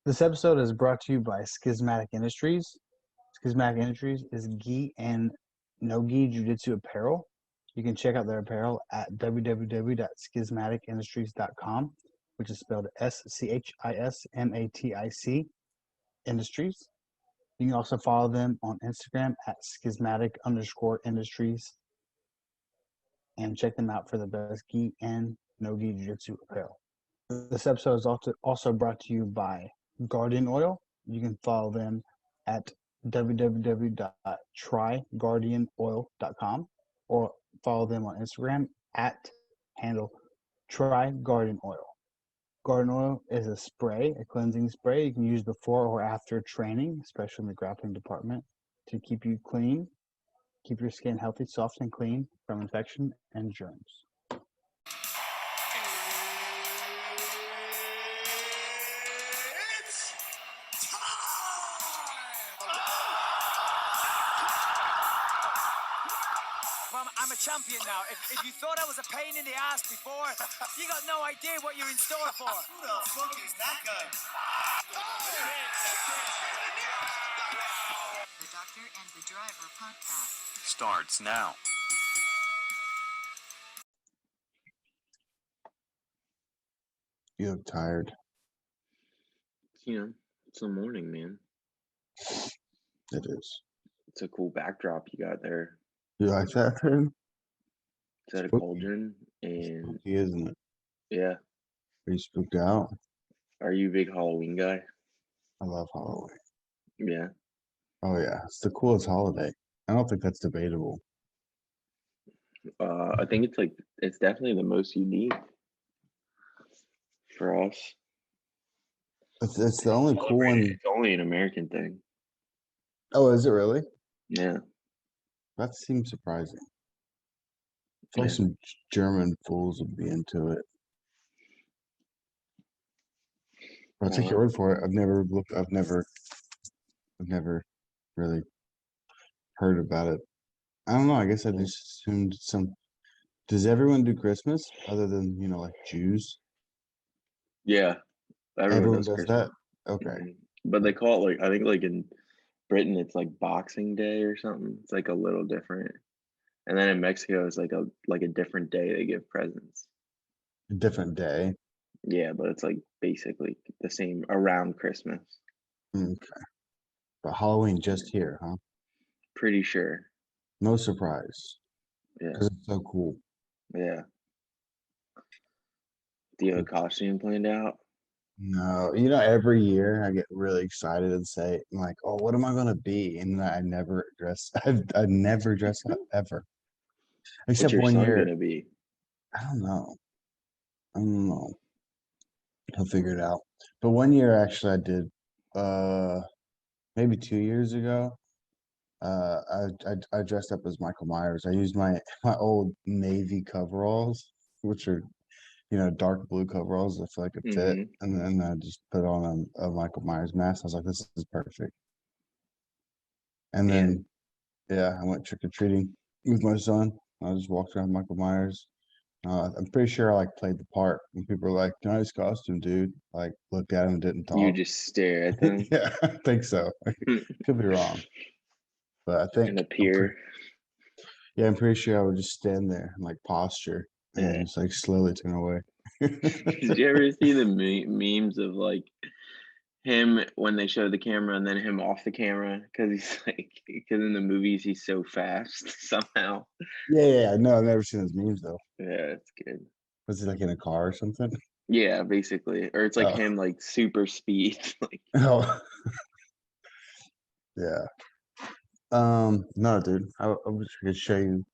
This episode is brought to you by Schismatic Industries. Schismatic Industries is gi and no gi jiu-jitsu apparel. You can check out their apparel at www.schismaticindustries.com, which is spelled SCHISMATIC Industries. You can also follow them on Instagram at schismatic_industries and check them out for the best gi and no gi jiu-jitsu apparel. This episode is also brought to you by Guardian Oil. You can follow them at www.tryguardianoil.com or follow them on Instagram at handle tryguardianoil. Guardian Oil is a spray, a cleansing spray you can use before or after training, especially in the grappling department, to keep you clean, keep your skin healthy, soft, and clean from infection and germs. I'm a champion now. If you thought I was a pain in the ass before, you got no idea what you're in store for. Who the fuck is that guy? The Doctor and the Driver podcast starts now. You look tired. It's the morning, man. It is. It's a cool backdrop you got there. You like that thing? It's at a Spooky. cauldron, and Spooky, isn't it? yeah. Are you spooked out? Are you a big Halloween guy? I love Halloween. Yeah. Oh yeah, it's the coolest holiday. I don't think that's debatable. I think it's definitely the most unique for us. It's the only cool one. It's only an American thing. Oh, is it really? Yeah. That seems surprising. I feel like some German fools would be into it. I'll take your word for it. I've never really heard about it. I don't know. I guess I just assumed some. Does everyone do Christmas other than like Jews? Yeah. Everyone does Christmas. that. Okay. Mm-hmm. But they call it I think in Britain it's like Boxing Day or something. It's like a little different. And then in Mexico it's like a different day they give presents. A different day. Yeah, but it's like basically the same around Christmas. Okay. But Halloween just here, huh? Pretty sure. No surprise. Yeah. Because it's so cool. Yeah. Do you have a costume planned out? No. Every year I get really excited and say, I'm like, oh, what am I going to be? And I never dress. I never dress up ever. Except What's your one son year. gonna be? I don't know. He'll figure it out. But one year, actually, I did. Maybe 2 years ago. I dressed up as Michael Myers. I used my old navy coveralls, which are dark blue coveralls. I feel like it fit, and then I just put on a Michael Myers mask. I was like, this is perfect. And then, I went trick or treating with my son. I just walked around Michael Myers. I'm pretty sure I played the part. And people were like, "Nice costume, dude." Looked at him and didn't talk. You just stare at them. Yeah, I think so. Could be wrong, but I think and appear. I'm pretty sure I would just stand there and posture and just slowly turn away. Did you ever see the memes of him when they show the camera and then him off the camera because in the movies he's so fast somehow. Yeah. No, I've never seen those memes though. Yeah, it's good. Was it in a car or something? Yeah, basically, or it's him super speed. Oh, yeah. No, dude. I wish I could show you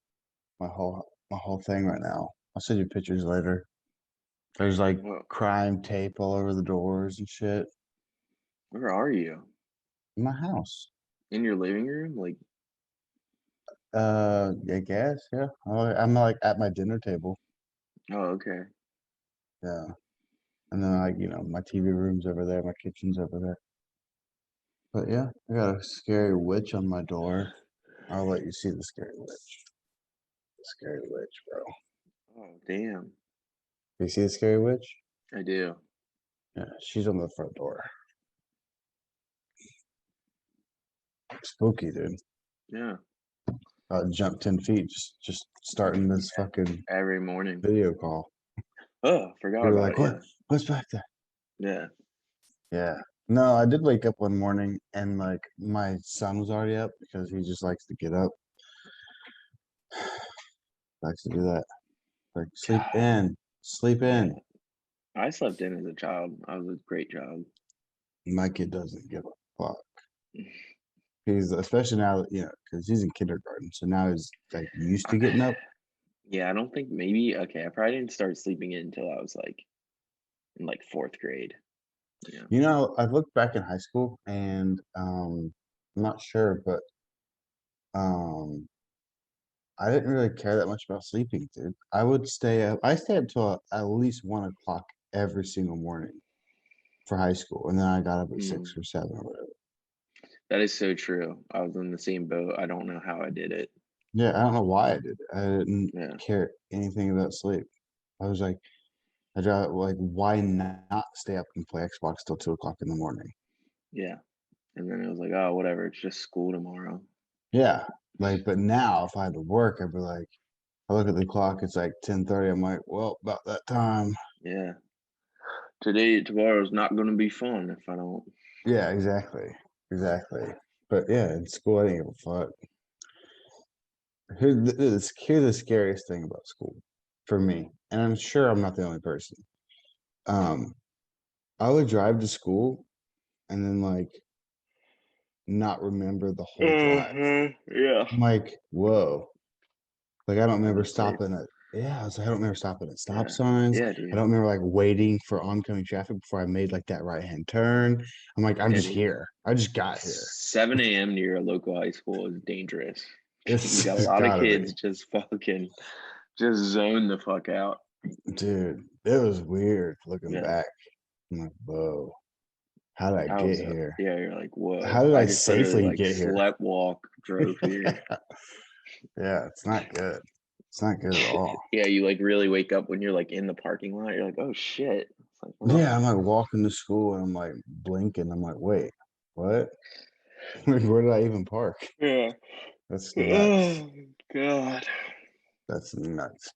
my whole thing right now. I'll send you pictures later. There's crime tape all over the doors and shit. Where are you? In my house. In your living room? I guess, yeah. I'm at my dinner table. Oh, okay. Yeah. And then my TV room's over there, my kitchen's over there. But yeah, I got a scary witch on my door. I'll let you see the scary witch. The scary witch, bro. Oh, damn. You see the scary witch? I do. Yeah, she's on the front door. Spooky, dude. Yeah, Jump 10 feet just starting this fucking every morning. video call. Oh, forgot We were about like, it. what? What's back there? Yeah. Yeah. No, I did wake up one morning and like my son was already up because he just likes to get up. Likes to do that. Like sleep in. Sleep Yeah. in. I slept in as a child. I was a great child. My kid doesn't give a fuck. He's especially now, because he's in kindergarten. So now he's like used to getting up. Yeah, I don't think maybe okay. I probably didn't start sleeping in until I was like in like fourth grade. Yeah. I looked back in high school and I'm not sure, but um I didn't really care that much about sleeping, dude. I stay up till at least 1 o'clock every single morning for high school, and then I got up at Mm, 6 or 7 or whatever. that is so true. I was in the same boat. I don't know how I did it. Yeah, I don't know why I did it. I didn't Yeah. care anything about sleep. I was like, why not stay up and play Xbox till 2 o'clock in the morning? Yeah. And then it was like, oh, whatever. It's just school tomorrow. Yeah, but now if I had to work, I'd be like, I look at the clock, it's like 10:30. I'm like, well, about that time. Yeah. Tomorrow's not going to be fun if I don't. Yeah, exactly. But yeah, in school, I didn't give a fuck. Here's the scariest thing about school for me, and I'm sure I'm not the only person. Um, I would drive to school and then like not remember the whole drive. Yeah. I'm like, whoa. Like I don't remember Honestly. stopping at I was like, I don't remember stopping at stop Yeah. signs. Yeah, I dude. don't remember like waiting for oncoming traffic before I made like that right hand turn. I'm like, I'm Yeah, just dude. here. I just got here. 7 a.m. near a local high school is dangerous. You got a It's lot of gotta be. kids just just zone the fuck out. Dude, it was weird looking Yeah. back. I'm like, whoa, how did I I get was, here? yeah, you're like, How whoa. did I I just literally safely like get here? slept walk, drove here. Yeah, it's not good. It's not good at all. Yeah, you like really wake up when you're like in the parking lot. You're like, oh shit. It's like, well, Yeah, I'm like walking to school and I'm like blinking. I'm like, wait, what? Like, where did I even park? yeah. That's nuts. Oh God. That's nuts.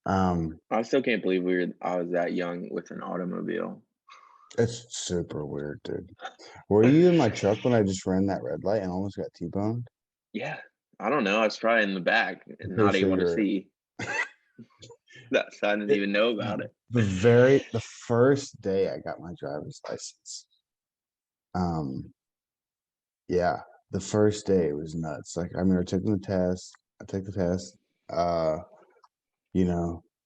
Um, I still can't believe I was that young with an automobile. it's super weird, dude. Were you in my truck when I just ran that red light and almost got T-boned? Yeah. I don't know. I was probably in the back I'm and pretty not sure able to you're see. That's I didn't it, even know about it. the first day I got my driver's license. Yeah, the first day was nuts. Like I remember taking the test. I took the test. Uh,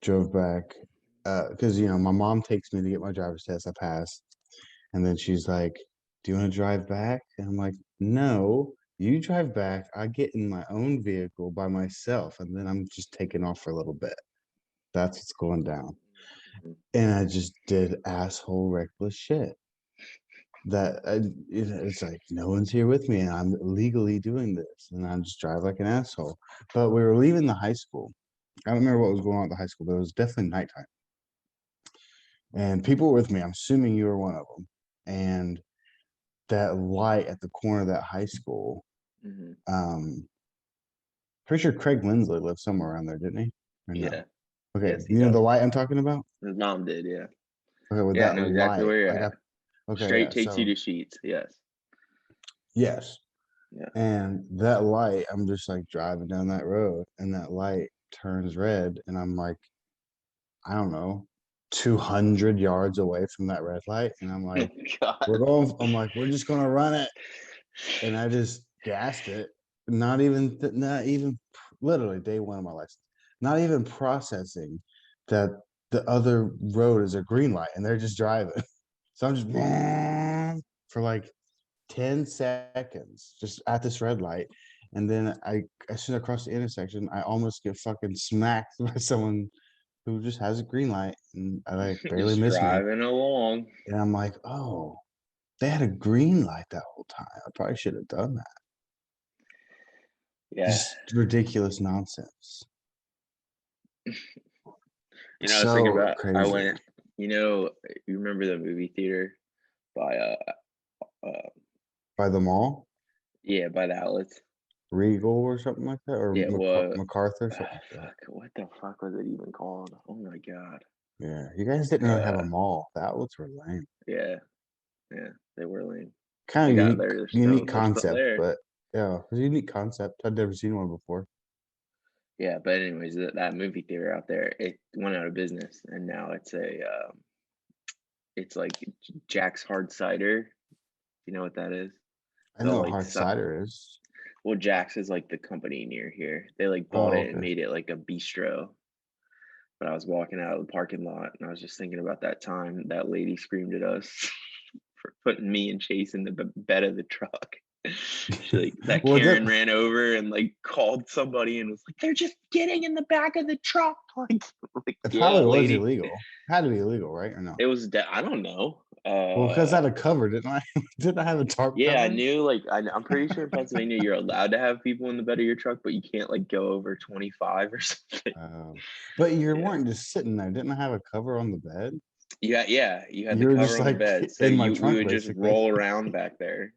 drove back. Because my mom takes me to get my driver's test. I passed, and then she's like, "Do you want to drive back?" And I'm like, "No, you drive back. I get in my own vehicle by myself, and then I'm just taking off for a little bit. That's what's going down." And I just did asshole reckless shit. It's like no one's here with me and I'm legally doing this and I just drive like an asshole. But we were leaving the high school. I don't remember what was going on at the high school, but it was definitely nighttime. And people were with me. I'm assuming you were one of them. And that light at the corner of that high school, Mhm. pretty sure Craig Lindsley lived somewhere around there, didn't he? Or no? Yeah. Okay, Yes, he you know does. the light I'm talking about? His mom did, yeah. Okay, with Yeah, I that know exactly light, where you're like at. okay, Straight yeah. takes you So to Sheets. Yes. yes. Yeah. And that light, I'm just like driving down that road and that light turns red. And I'm like, I don't know, 200 yards away from that red light. And I'm like, God. I'm like, we're just going to run it. And I just gassed it. Not even literally day one of my license, not even processing that the other road is a green light and they're just driving. So I'm just for like 10 seconds just at this red light. And then as soon as I cross the intersection, I almost get fucking smacked by someone who just has a green light and I like barely Just miss me. driving along. And I'm like, oh, they had a green light that whole time. I probably should have done that. Yeah. Just ridiculous nonsense. I was thinking So about I crazy. went, you remember the movie theater by By the mall? Yeah, by the outlets. Regal or something like that, or Yeah, well, MacArthur, something like that. fuck, what the fuck was it even called? Oh my god. Yeah, you guys didn't really have a Uh, mall. The outlets were lame. yeah, they were lame. Kind They of got unique, there. unique They're still concept, there. but yeah, it was a unique concept. I'd never seen one before. Yeah, but anyways, that movie theater out there, it went out of business, and now it's like Jack's Hard Cider. You know what that is? I They'll know what like hard suck. cider is. Well, Jack's is like the company near here. They like bought Oh, it and okay. made it like a bistro. But I was walking out of the parking lot, and I was just thinking about that time that lady screamed at us for putting me and Chase in the bed of the truck. She like that Well, Karen ran over and like called somebody and was like, "They're just getting in the back of the truck." Like it yeah, probably was lady. illegal. Had to be illegal, right? Or no? It was. I don't know. Well, because I had a cover, didn't I? Didn't I have a tarp Yeah, I cover? knew. Like, I'm pretty sure in Pennsylvania you're allowed to have people in the bed of your truck, but you can't like go over 25 or something. But you Yeah. weren't just sitting there. Didn't I have a cover on the bed? You had the You were cover just on the like bed, so in my we trunk, would just basically. roll around back there.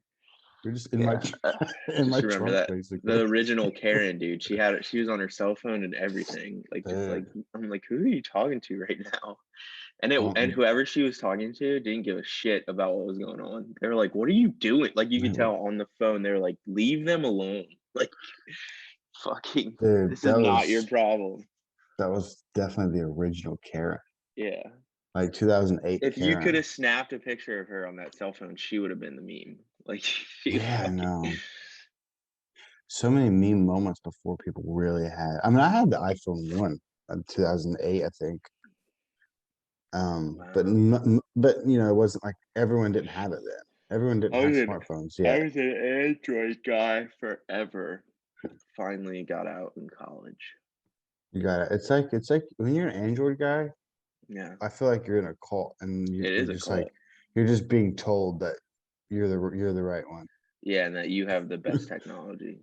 You're just in my Yeah, in my just remember trunk, that basically. the original Karen, dude. She was on her cell phone and everything. Like, just like Dude. I'm like, who are you talking to right now? And Um, whoever she was talking to didn't give a shit about what was going on. They were like, "What are you doing?" Like you could tell on the phone. They were like, "Leave them alone." Like, fucking, dude, this is not your problem. that was definitely the original Karen, Yeah. like 2008 If you could Karen. have snapped a picture of her on that cell phone, she would have been the meme. Like she Yeah, I fucking know. So many meme moments before people really had. I mean, I had the iPhone 1 in 2008, I think. But wow. but it wasn't like everyone didn't have it then. Everyone didn't I have was an smartphones I yet. was an Android guy forever. Finally got out in college. You got it. It's like when you're an Android guy, Yeah, I feel like you're in a cult, and it you're is a just like cult. you're just being told that you're the right one. Yeah, and that you have the best technology.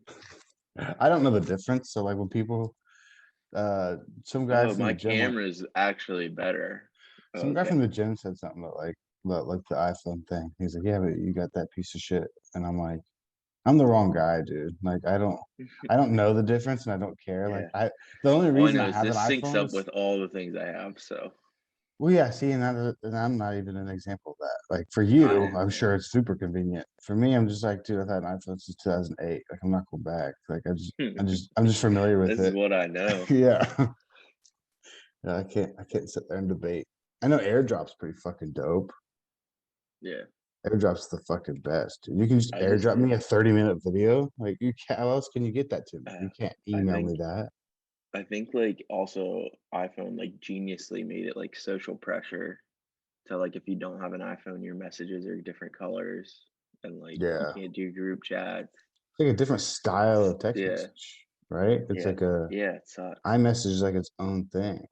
I don't know the difference. So like when people, uh, some guy Oh, from the my gym went, camera's actually better. some guy Okay. from the gym said something about like the iPhone thing. He's like, yeah, but you got that piece of shit, and I'm like, I'm the wrong guy, dude. Like I don't know the difference, and I don't care. Like Yeah. the only All I reason know I is have an this syncs iPhone up is. with all the things I have. So Well, yeah, see, and I'm not even an example of that. Like for I you, I'm sure know. it's super convenient. For me, I'm just like, dude, I've had an iPhone since 2008. Like I'm not going back. Like I'm just familiar with This is it. what I know. Yeah. Yeah, I can't sit there and debate. I know AirDrop's pretty fucking dope. Yeah. AirDrop's the fucking best. Dude. You can just I just AirDrop me a 30-minute video. Like you can't, how else can you get that to me? You can't I email me think that. I think like also iPhone like geniusly made it like social pressure to like if you don't have an iPhone, your messages are different colors and like you Yeah. can't do group chats. It's like a different style of text Yeah, message, right? It's yeah, like a yeah. It sucks. iMessage is like its own thing.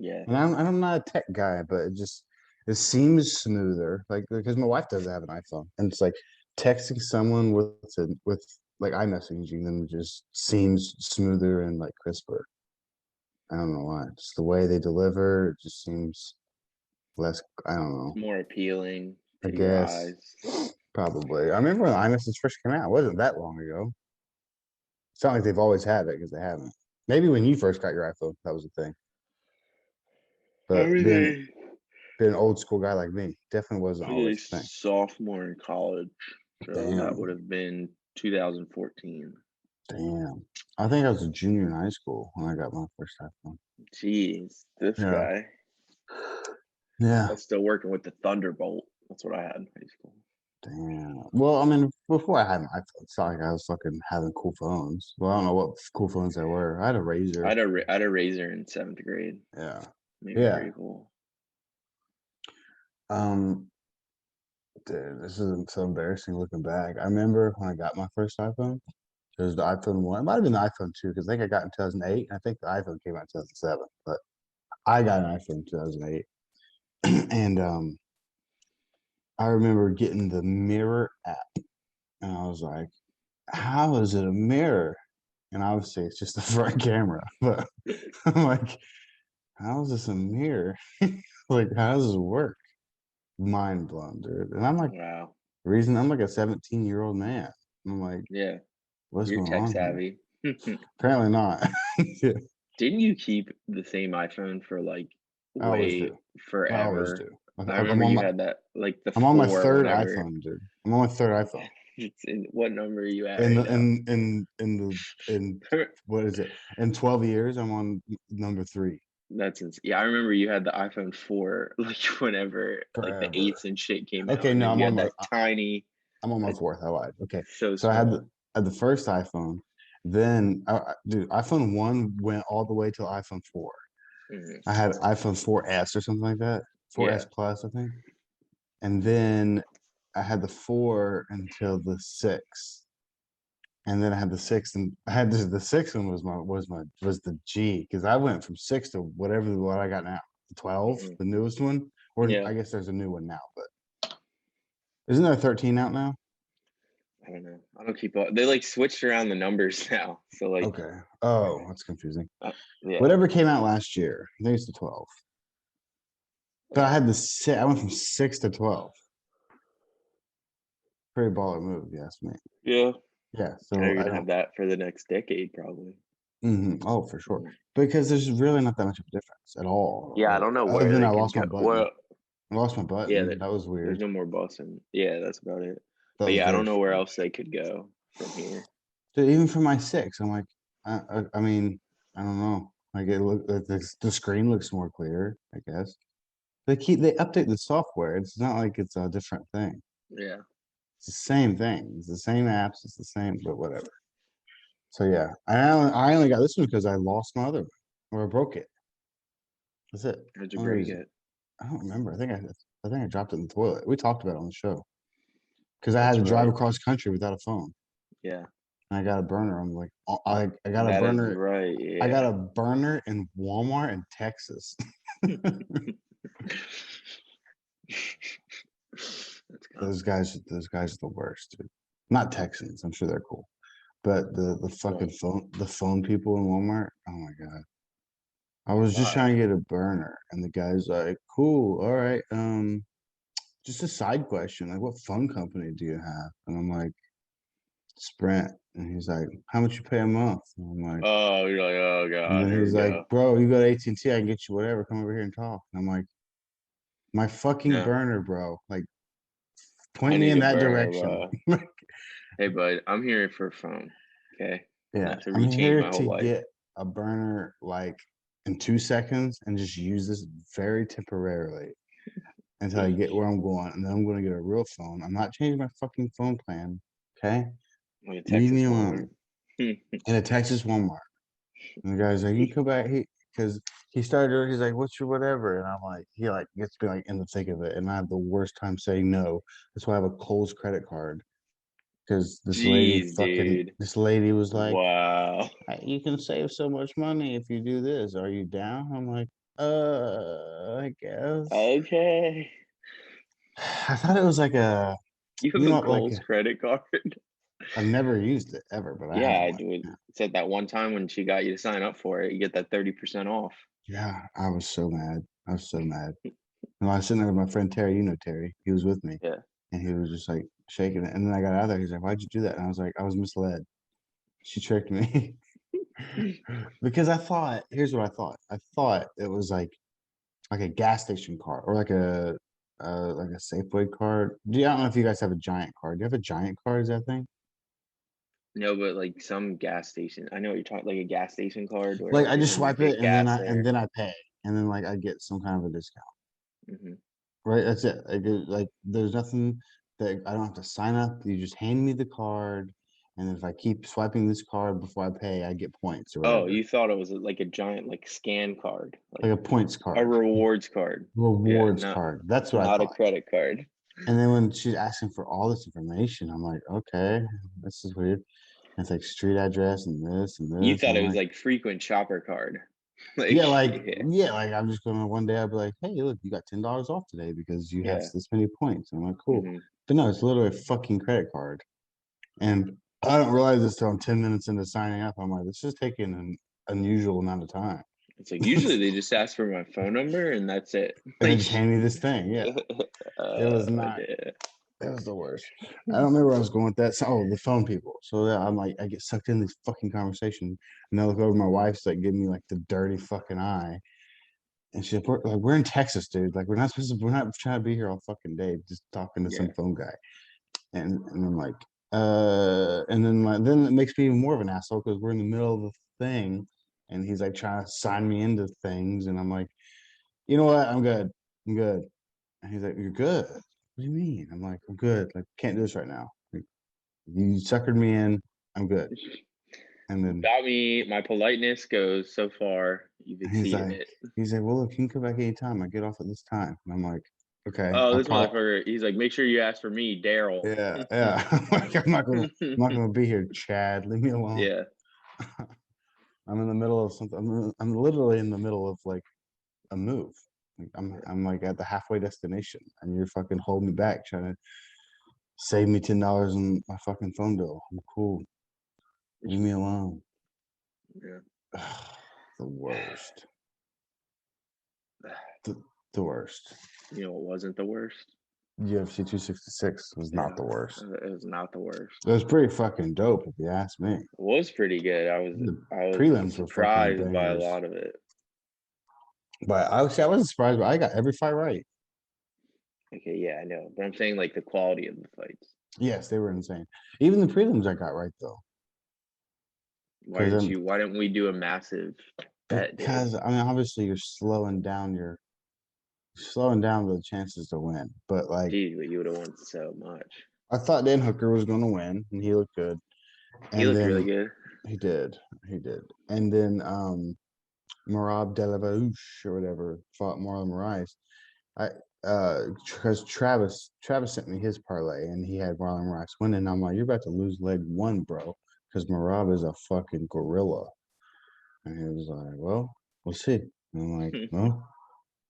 Yeah, And I'm not a tech guy, but it seems smoother. Like because my wife doesn't have an iPhone, and it's like texting someone with like iMessaging them just seems smoother and like crisper. I don't know why. Just the way they deliver, it just seems less. I don't know. it's more appealing I to your guess eyes. probably. I remember when iMessage first came out. It wasn't that long ago. It's not like they've always had it because they haven't. Maybe when you first got your iPhone, that was the thing. But being Everything. being an old school guy like me, definitely wasn't I was a always the thing. sophomore in college, so that would Damn. have been 2014. Damn. I think I was a junior in high school when I got my first iPhone. Jeez, this Yeah. guy. Yeah. I was still working with the Thunderbolt. That's what I had in high school. Damn. Well, I mean, before I had my iPhone, it's not like I was fucking having cool phones. Well, I don't know what cool phones there were. I had a Razor. I had a Razor in 7th grade. Yeah. Made me Yeah. pretty cool. Um, dude, this isn't so embarrassing looking back. I remember when I got my first iPhone. It was the iPhone 1. It might have been the iPhone 2 because I think I got in 2008. And I think the iPhone came out in 2007. But I got an iPhone in 2008. And I remember getting the mirror app. And I was like, how is it a mirror? And obviously it's just the front camera. But I'm like, how is this a mirror? Like, how does this work? Mind blown, dude. And I'm like, Wow. I'm like a 17-year-old man. I'm like, Yeah, what's you're going tech on here? savvy. Apparently not. Yeah, Didn't you keep the same iPhone for like I always way do. I always forever? do. I I'm remember on you my had that like the I'm on my 4 third whenever. iPhone, dude. I'm on my third iPhone. It's in, what number are you at In right the now? in what is it? In 12 years, I'm on number 3 Yeah, I remember you had the iPhone 4 like whenever like the forever. 8s and shit came out, Okay, and no, then you had that tiny, I'm on my uh, fourth. I lied. Okay, so so small. I had the first iPhone. Then, dude, iPhone 1 went all the way till iPhone 4. Mhm. I had iPhone 4S or something like that, Yeah. 4S Plus, I think. And then I had the 4 until the 6. And then I had the 6, and I had the 6 one was the G, because I went from 6 to what I got now, 12, Mhm. the newest one. Or Yeah. I guess there's a new one now, but isn't there a 13 out now? I don't know. I don't keep up. They like switched around the numbers now. So like, Okay. Oh, that's confusing. yeah. Whatever came out last year, I think it's the 12. But I had the 6. I went from 6 to 12. Pretty baller move, if you ask me. Yeah. Yeah. Now So you're I gonna don't. have that for the next decade, probably. Oh, for sure. Mhm. Because there's really not that much of a difference at all. Yeah, I don't know Other where than they I could lost go. my button. Well, I lost my yeah, button. That was there's weird. no more busing. Yeah, that's about it. That But was yeah, I very don't know where strange. else they could go from here. Dude, even for my 6, I'm like, I mean, I don't know. Like the screen looks more clear, I guess. They update the software. It's not like it's a different thing. Yeah. It's the same thing. It's the same apps. It's the same, but whatever. So yeah, I only got this one because I lost my other one, or I broke it. That's it. How'd you Only break reason. it? I don't remember. I think I dropped it in the toilet. We talked about it on the show because I had That's to drive right. across country without a phone. Yeah. And I got a burner. I'm like, I got a That is burner. right. I got Yeah. a burner in Walmart in Texas. That's Those guys are the worst, dude. Not Texans. I'm sure they're cool, but the fucking right. phone people in Walmart. Oh my god. I was just Why? trying to get a burner, and the guy's like, "Cool, all right. Just a side question. Like, what phone company do you have?" And I'm like, "Sprint." And he's like, "How much you pay a month?" And I'm like, Oh, you're like, oh and God, then here he's we like, go. "Bro, you got AT&T. I can get you whatever. Come over here and talk." And I'm like, "My fucking No, burner, bro. Like, I point me need in a that burner, direction." bro. Hey, bud, I'm here for a phone. Okay, Yeah, not to I'm rechange here my whole to life. get a burner like in 2 seconds and just use this very temporarily until I get where I'm going, and then I'm going to get a real phone. I'm not changing my fucking phone plan. Okay, Like a leave me Texas Walmart. alone. In a Texas Walmart, and the guy's like, "You can come back." Because he started. He's like, "What's your whatever?" And I'm like, he like gets me like in the thick of it, and I have the worst time saying no. That's why I have a Kohl's credit card. Because Jeez, dude. this lady was like, Wow. You can save so much money if you do this. Are you down?" I'm like, I guess. Okay. I thought it was like You have you a know, Kohl's credit card? I've never used it ever, but I Yeah, have I one. do. It Yeah, said that one time when she got you to sign up for it, you get that 30% off. yeah, I was so mad. I was so mad. And I was sitting there with my friend Terry. You know Terry. He was with me, Yeah. and he was just like shaking it. And then I got out of there. He's like, "Why'd you do that?" And I was like, "I was misled. She tricked me." Because I thought, here's what I thought. I thought it was like a gas station card or like a Safeway card. I don't know if you guys have a Giant card. Do you have a Giant card? Is that thing? No, but like some gas station. I know what you're talking like a gas station card where Like I like just when you swipe it get gas there. and then I pay, and then like I get some kind of a discount. Hmm. Right? That's it. Like there's nothing that I don't have to sign up. You just hand me the card, and if I keep swiping this card before I pay, I get points or Oh, whatever. you thought it was like a giant like scan card, Like like a points a card, rewards card. Yeah, rewards not card. That's what I not a thought. credit card. And then when she's asking for all this information, I'm like, okay, this is weird. And it's like street address and this and You this. And thought I'm it was like, like frequent shopper card. yeah, Like yeah, I'm just gonna one day I'll be like, hey, look, you got $10 off today because you have yeah. this many points. And I'm like, cool. Hmm. But no, it's literally a fucking credit card. And I don't realize this till I'm 10 minutes into signing up. I'm like, this is taking an unusual amount of time. It's like usually they just ask for my phone number and that's it. And they Like just hand me this thing. Yeah. It was not yeah. That was the worst. I don't remember where I was going with that. So, the phone people. So yeah, I'm like, I get sucked in this fucking conversation, and I look over, my wife's like giving me like the dirty fucking eye, and she's like, we're in Texas, dude. Like, we're not trying to be here all fucking day, just talking to some phone guy. And I'm like, and then it makes me even more of an asshole because we're in the middle of the thing, and he's like trying to sign me into things, and I'm like, you know what? I'm good. And he's like, you're good. What do you mean? I'm like, I'm good. Like, can't do this right now. Like, you suckered me in. I'm good. And then Got me. My politeness goes so far. You've exceeded it. he's like, well, look, you can come back anytime. I get off at this time. And I'm like, okay. Oh, this motherfucker. He's like, make sure you ask for me, Daryl. Yeah. I'm not gonna be here, Chad. Leave me alone. Yeah. I'm in the middle of something. I'm literally in the middle of like a move. Like, I'm like at the halfway destination, and you're fucking holding me back, trying to save me $10 in my fucking phone bill. I'm cool. Leave me alone. Yeah. The worst. The worst. You know what wasn't the worst? UFC 266 was not the worst. It was not the worst. It was pretty fucking dope, if you ask me. It was pretty good. I was prelims were surprised fucking by a bangers. lot of it. But I wasn't surprised, but I got every fight right. Okay, yeah, I know. But I'm saying like the quality of the fights. Yes, they were insane. Even the prelims I got right though. Why didn't we do a massive bet? Because I mean, obviously you're slowing down the chances to win. But like, geez, but you would have won so much. I thought Dan Hooker was going to win, and he looked good. He looked really good. He did. And then Merab Delarouche or whatever fought Marlon Moraes. Because Travis sent me his parlay, and he had Marlon Moraes winning. I'm like, you're about to lose leg one, bro, because Merab is a fucking gorilla. And he was like, well, we'll see. And I'm like, well,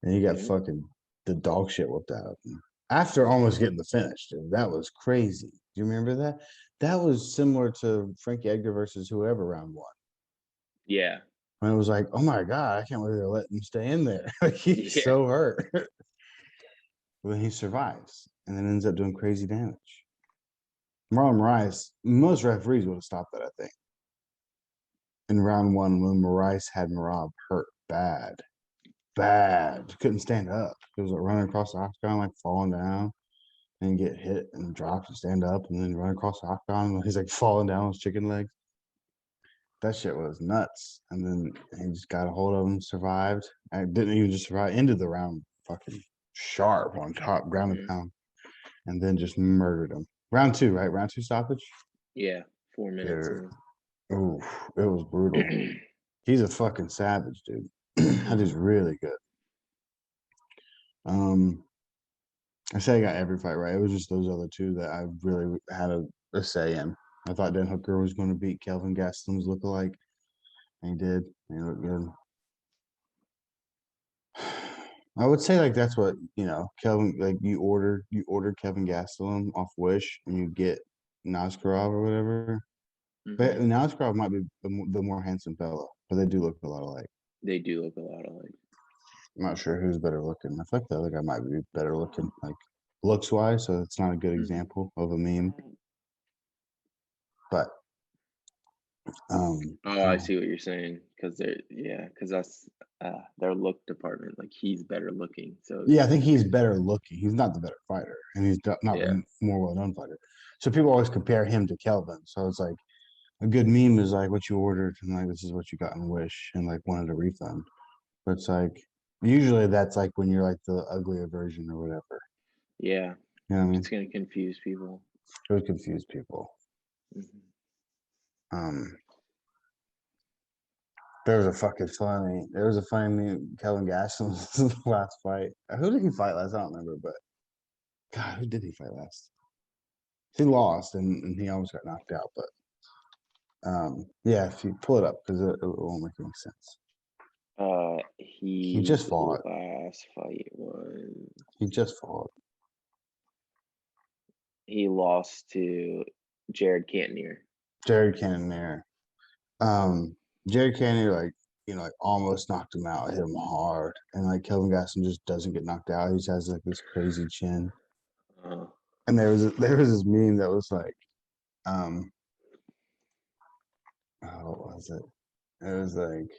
and he got fucking the dog shit whipped out of him after almost getting the finish, dude. That was crazy. Do you remember that? That was similar to Frankie Edgar versus whoever round one. Yeah. And it was like, oh my God, I can't believe they're letting him stay in there. Like, he's so hurt. But then he survives and then ends up doing crazy damage. Marlon Moraes, most referees would have stopped that, I think. In round one, when Moraes had Merab hurt bad. Couldn't stand up. He was like running across the octagon, like falling down, and get hit and drop and stand up, and then run across the octagon. He's like falling down on his chicken legs. That shit was nuts. And then he just got a hold of him, survived. I didn't even just survive, into the round fucking sharp on top, ground and pound, and then just murdered him. Round two, right? Round two stoppage? Yeah, 4 minutes. Ooh, it was brutal. He's a fucking savage, dude. That is really good. I say I got every fight right. It was just those other two that I really had a say in. I thought Dan Hooker was going to beat Kelvin Gastelum's lookalike, and he did. He looked good. I would say like that's what Kelvin, like you order Kelvin Gastelum off Wish and you get Nazkarov or whatever. But Nazkarov might be the more handsome fellow, but they do look a lot alike. They do look a lot alike. I'm not sure who's better looking. I feel like the other guy might be better looking, like looks wise. So it's not a good example of a meme. But I see what you're saying, because that's their look department. Like, he's better looking. So yeah, I think he's better looking. He's not the better fighter, and he's not the more well-known fighter. So people always compare him to Kelvin. So it's like a good meme is like what you ordered, and like this is what you got in Wish, and like wanted a refund. But it's like usually that's like when you're like the uglier version or whatever. Yeah, you know what I mean? It's gonna confuse people. It would confuse people. There was a funny meme, Kelvin Gastelum's last fight. Who did he fight last? I don't remember, but God, who did he fight last? He lost and he almost got knocked out, but yeah, if you pull it up, because it won't make any sense. He just fought. Last fight was. He just fought. He lost to Jared Cannonier. Jared Cannonier, like almost knocked him out, hit him hard, and like Kelvin Gastelum just doesn't get knocked out. He just has like this crazy chin. And there was this meme that was like, oh, what was it? It was like,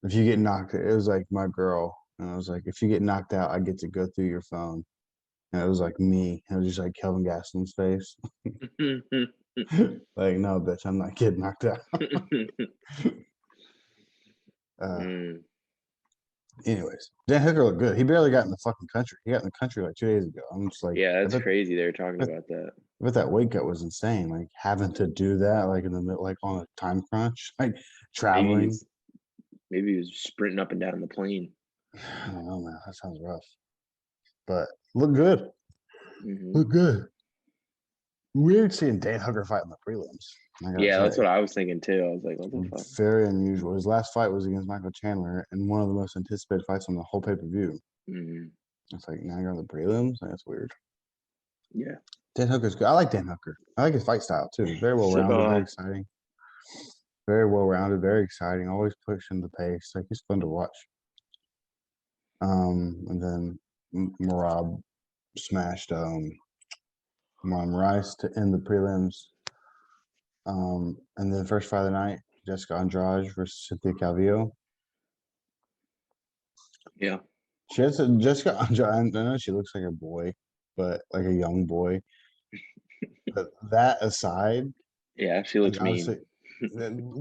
if you get knocked, it was like my girl, and I was like, if you get knocked out, I get to go through your phone. And it was like me. It was just like Kelvin Gaston's face. Like, no, bitch, I'm not getting knocked out. Anyways, Dan Hooker looked good. He barely got in the fucking country. He got in the country like 2 days ago. I'm just like, Yeah, that's crazy. They were talking about that. But that weight cut was insane. Like having to do that, like in the middle, like on a time crunch, like traveling. Maybe he was sprinting up and down the plane. I don't know, man. That sounds rough. But look good. Mm-hmm. Look good. Weird seeing Dan Hooker fight in the prelims. Yeah, that's what I was thinking too. I was like, what the fuck? Very unusual. His last fight was against Michael Chandler, and one of the most anticipated fights on the whole pay-per-view. Mm-hmm. It's like, now you're on the prelims? That's weird. Yeah. Dan Hooker's good. I like Dan Hooker. I like his fight style too. Very well-rounded, very exciting. Very well-rounded, very exciting. Always pushing the pace. Like, he's fun to watch. And then Merab smashed Marlon Rice to end the prelims. And then first fight of the night, Jessica Andrade versus Cynthia Calvillo. Yeah. Jessica Andrade, I know she looks like a boy, but like a young boy. But that aside, yeah, she looks mean.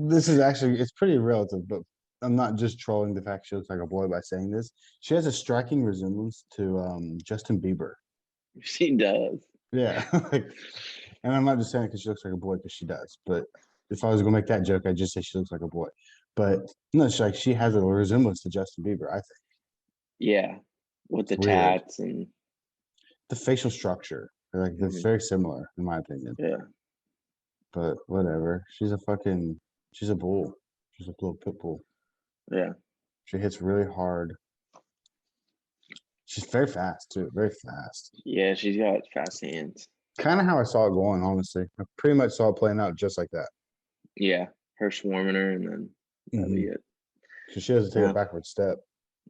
This is actually, it's pretty relative, but I'm not just trolling the fact she looks like a boy by saying this. She has a striking resemblance to Justin Bieber. She does. Yeah. And I'm not just saying it because she looks like a boy, because she does. But if I was going to make that joke, I'd just say she looks like a boy. But no, she has a resemblance to Justin Bieber, I think. Yeah. With the Weird. tats and the facial structure. Like, they're very similar, in my opinion. Yeah. But whatever. She's a bull. She's a little pit bull. Yeah. She hits really hard. She's very fast, too. Very fast. Yeah, she's got fast hands. Kind of how I saw it going, honestly. I pretty much saw it playing out just like that. Yeah. Her swarming her, and then that'll be it. Because she doesn't take a backward step.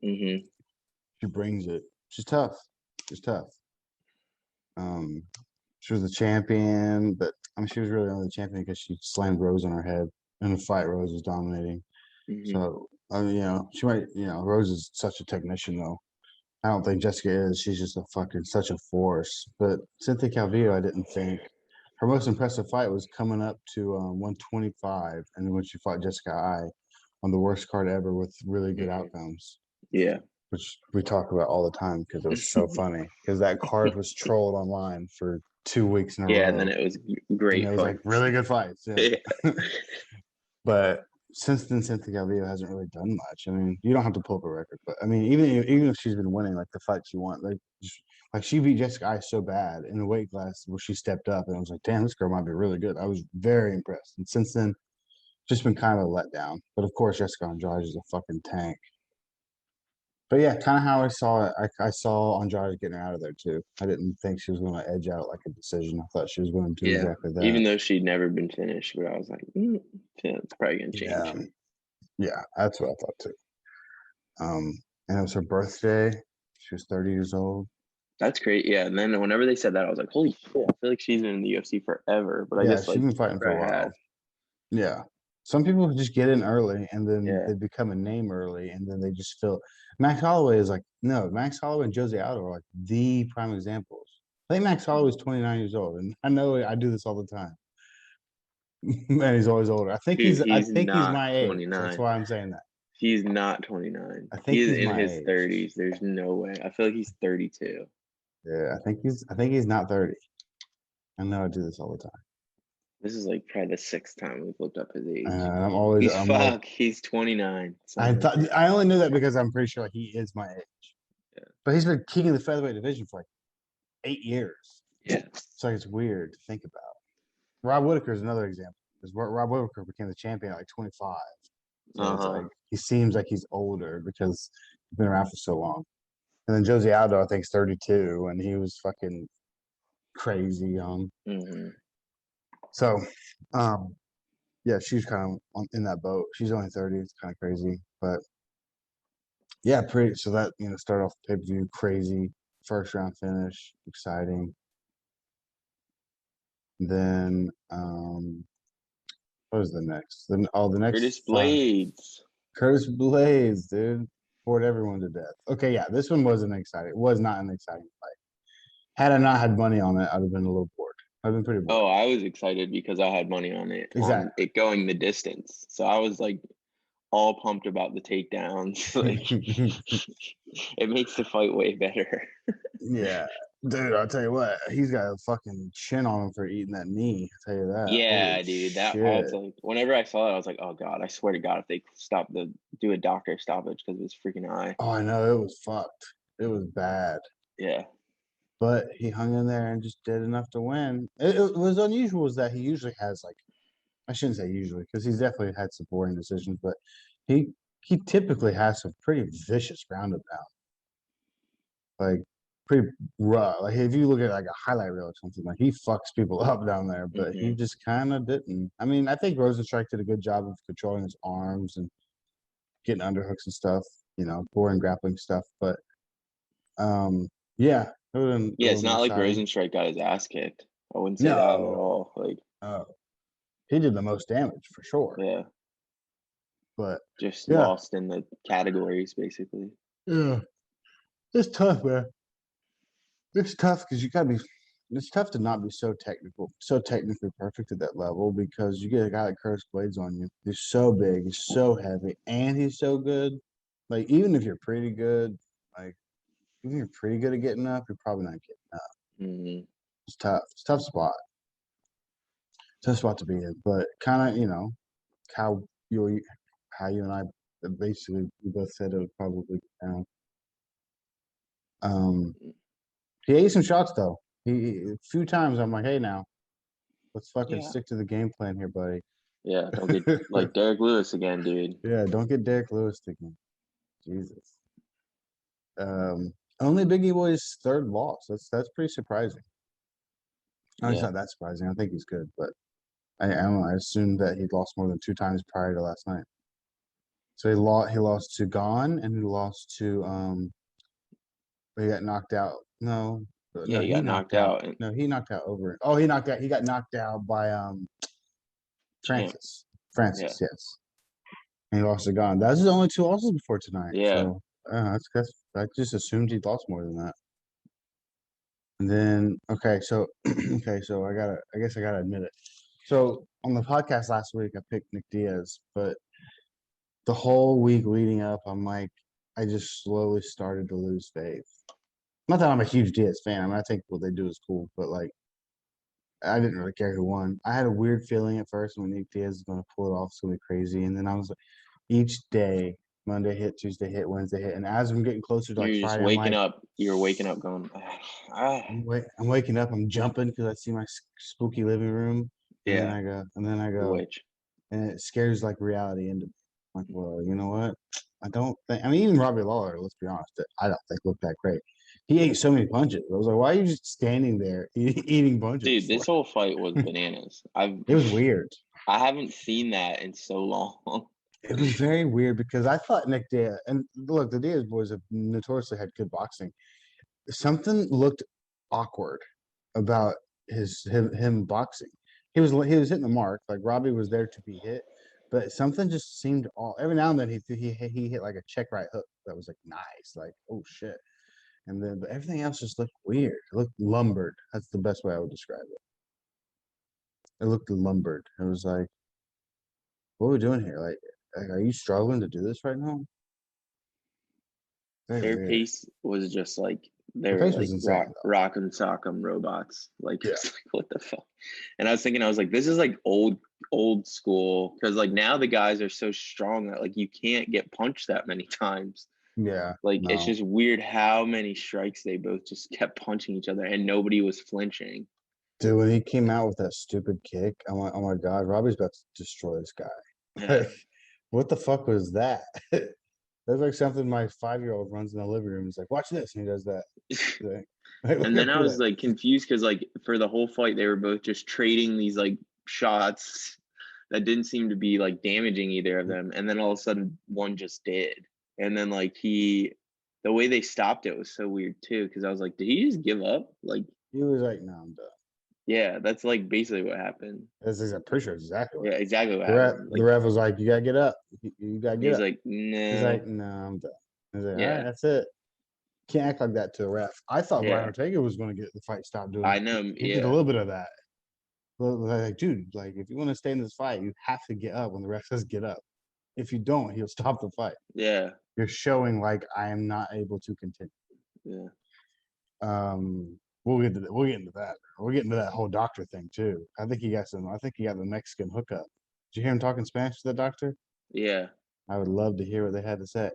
Mm-hmm. She brings it. She's tough. She was the champion, but I mean, she was really only the champion because she slammed Rose on her head in the fight. Rose was dominating. Mm-hmm. So, she might, Rose is such a technician, though. I don't think Jessica is. She's just such a force. But Cynthia Calvillo, I didn't think. Her most impressive fight was coming up to 125, and then when she fought Jessica I on the worst card ever with really good outcomes. Yeah. Which we talk about all the time because it was so funny. Because that card was trolled online for 2 weeks in a row. Yeah, and then it was great. And it was like really good fights. Yeah. But since then, Cynthia Calvillo hasn't really done much. I mean, you don't have to pull up a record, but I mean, even if she's been winning like the fights she won, like she beat Jessica I so bad in the weight class where she stepped up, and I was like, damn, this girl might be really good. I was very impressed. And since then, just been kind of a letdown. But of course, Jessica Andrade is a fucking tank. But yeah, kind of how I saw it. I saw Andrade getting out of there too. I didn't think she was going to edge out like a decision. I thought she was going to do exactly that. Even though she'd never been finished, but I was like, it's probably going to change. Yeah, that's what I thought too. And it was her birthday. She was 30 years old. That's great. Yeah, and then whenever they said that, I was like, holy shit! I feel like she's been in the UFC forever. But I guess she's been fighting for a while. Yeah. Some people just get in early and then they become a name early and then they just feel. Max Holloway is like, no, Max Holloway and Jose Aldo are like the prime examples. I think Max Holloway is 29 years old, and I know I do this all the time. And he's always older. I think he's my age. 29. That's why I'm saying that. He's not 29. I think he's in his age. 30s. There's no way. I feel like he's 32. Yeah, I think he's not 30. I know I do this all the time. This is like probably the 6th time we've looked up his age. He's 29. I only knew that because I'm pretty sure he is my age. Yeah. But he's been king of the featherweight division for like 8 years. Yeah. So it's weird to think about. Rob Whittaker is another example. Because Rob Whittaker became the champion at like 25. So it's like he seems like he's older because he's been around for so long. And then Jose Aldo, I think, is 32, and he was fucking crazy young. Mm-hmm. So, yeah, she's kind of in that boat. She's only 30. It's kind of crazy, but yeah, pretty. So that started off the pay-per-view crazy. first round finish, exciting. Then what was the next? Then the next Curtis fight. Blades. Curtis Blades, dude. Bored everyone to death. Okay, yeah, this one wasn't exciting. It was not an exciting fight. Had I not had money on it, I'd have been a little bored. I've been pretty bored. Oh, I was excited because I had money on it, on Exactly. it going the distance. So I was like all pumped about the takedowns. Like it makes the fight way better. Yeah, dude, I'll tell you what, he's got a fucking chin on him for eating that knee. I'll tell you that. Yeah, Holy dude. That I shit. was like, whenever I saw it, I was like, oh god, I swear to God, if they do a doctor stoppage because of his freaking eye. Oh, I know, it was fucked. It was bad. Yeah. But he hung in there and just did enough to win. It was unusual is that he usually has like, I shouldn't say usually because he's definitely had some boring decisions, but he typically has some pretty vicious ground and pound, like pretty raw. Like if you look at like a highlight reel or something, like he fucks people up down there, but he Mm-hmm. just kind of didn't. I mean, I think Rosenstrike did a good job of controlling his arms and getting underhooks and stuff, boring grappling stuff. But yeah, it would have been a Yeah, it's little more not like exciting. Rosenstrike got his ass kicked. I wouldn't say that at No, all. Like, he did the most damage for sure. yeah, But just yeah, lost in the categories basically. yeah, it's tough, man. It's tough because you gotta be. It's tough to not be so technically perfect at that level because you get a guy like Curtis Blades on you. He's so big, he's so heavy, and he's so good. Like even if you're pretty good, like even if you're pretty good at getting up, you're probably not getting up. Mm-hmm. It's tough. It's a tough spot. Tough spot to be in. But kind of, how you how you and I basically we both said it would probably go down. He ate some shots though. A few times I'm like, hey now, let's fucking Yeah. stick to the game plan here, buddy. Yeah, don't get like Derek Lewis again, dude. Yeah, don't get Derek Lewis again. Jesus. Only Biggie Boy's third loss. That's pretty surprising. No, it's Yeah. not that surprising. I think he's good, but I don't know. I assumed that he'd lost more than 2 times prior to last night. So he lost to Gone and he lost to he got knocked out. No, Yeah, he he got knocked knocked out. out and No, he knocked out over. Oh, he got knocked out by champ. Francis. Yeah. Yes. And he lost to Gone. That's his only 2 losses before tonight. Yeah. So I just assumed he'd lost more than that. And then okay, so I guess I gotta admit it. So on the podcast last week I picked Nick Diaz, but the whole week leading up, I'm like, I just slowly started to lose faith. Not that I'm a huge Diaz fan. I mean, I think what they do is cool, but like, I didn't really care who won. I had a weird feeling at first when Nick Diaz was going to pull it off, it's going to be crazy. And then I was like, each day, Monday hit, Tuesday hit, Wednesday hit, and as I'm getting closer to like You're just Friday, I'm waking like, up. You're waking up going, ah. I'm waking up, I'm jumping because I see my spooky living room, and then Yeah, I the go, witch. and it scares like reality into me. I'm like, well, you know what? I don't think. I mean, even Robbie Lawler, let's be honest, I don't think looked that great. He ate so many punches. I was like, why are you just standing there eating punches? Dude, this whole fight was bananas. It was weird. I haven't seen that in so long. It was very weird because I thought Nick Diaz, and look, the Diaz boys have notoriously had good boxing. Something looked awkward about him boxing. He was hitting the mark, like Robbie was there to be hit, but something just seemed all. Every now and then he hit like a check right hook that was like nice, like oh shit, and then but everything else just looked weird. It looked lumbered. That's the best way I would describe it. It looked lumbered. It was like, what are we doing here? Like, are you struggling to do this right now? Very Their weird. pace was just like they The were pace like was insane, though. rock and sock'em robots. Like, Yeah. it's like what the fuck? And I was thinking, I was like, this is like old school because like now the guys are so strong that like you can't get punched that many times. Yeah, Like it's no. just weird how many strikes they both just kept punching each other and nobody was flinching. Dude, when he came out with that stupid kick, I'm like, oh my God, Robbie's about to destroy this guy. Yeah. Like, what the fuck was that? That's like something my 5-year-old runs in the living room. He's like, watch this. And he does that. Like, And then I was that. like confused because like for the whole fight they were both just trading these like shots that didn't seem to be like damaging either of them. And then all of a sudden one just did. And then like he The way they stopped it was so weird too, because I was like, did he just give up? Like, He was like, "No, I'm done." yeah, that's like basically what happened. I'm pretty sure exactly what Yeah, exactly what the ref. happened. The Like, ref was like, "You gotta get up. You gotta get he's up." like, He's no, like, "No, I'm done." He's like, "All right, yeah, that's it." Can't act like that to a ref. I thought Brian yeah, Ortega was going to get the fight stopped doing I it. know, He did a yeah, little bit of that. Like, dude, like if you want to stay in this fight, you have to get up when the ref says get up. If you don't, he'll stop the fight. yeah, You're showing like I am not able to continue. yeah. We'll get into that. We'll get into that whole doctor thing too. I think he got the Mexican hookup. Did you hear him talking Spanish to the doctor? Yeah. I would love to hear what they had to say.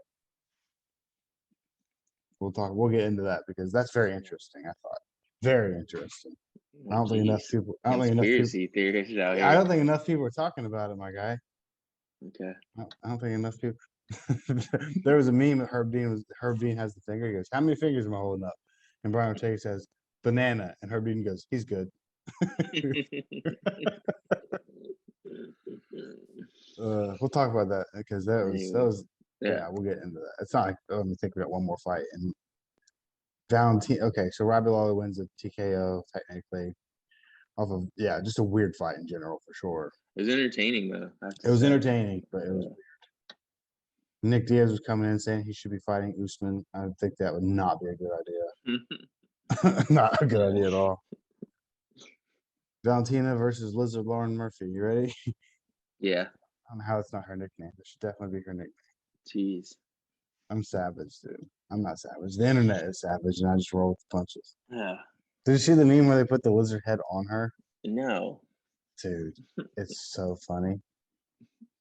We'll get into that because that's very interesting, I thought. Very interesting. I don't think enough Jeez. people Conspiracy theorists out I here. don't think enough people are talking about it, my guy. Okay. I don't think enough people there was a meme that Herb Dean has the finger. He goes, "How many fingers am I holding up?" And Brian Ortega says, "Banana." And Herb Dean goes, "He's good." We'll talk about that because that Anyway, was yeah. yeah, we'll get into that. It's not like let me think we got one more fight and Valentin. Okay, so Robbie Lawler wins a TKO technically off of just a weird fight in general for sure. It was entertaining though, I have It to was say. entertaining, but it was weird. Nick Diaz was coming in saying he should be fighting Usman. I think that would not be a good idea. Not a good idea at all. Valentina versus Lizard Lauren Murphy. You ready? Yeah. I don't know how it's not her nickname. It should definitely be her nickname. Jeez. I'm savage, dude. I'm not savage. The internet is savage, and I just roll with the punches. Yeah. Did you see the meme where they put the lizard head on her? No. Dude, it's so funny.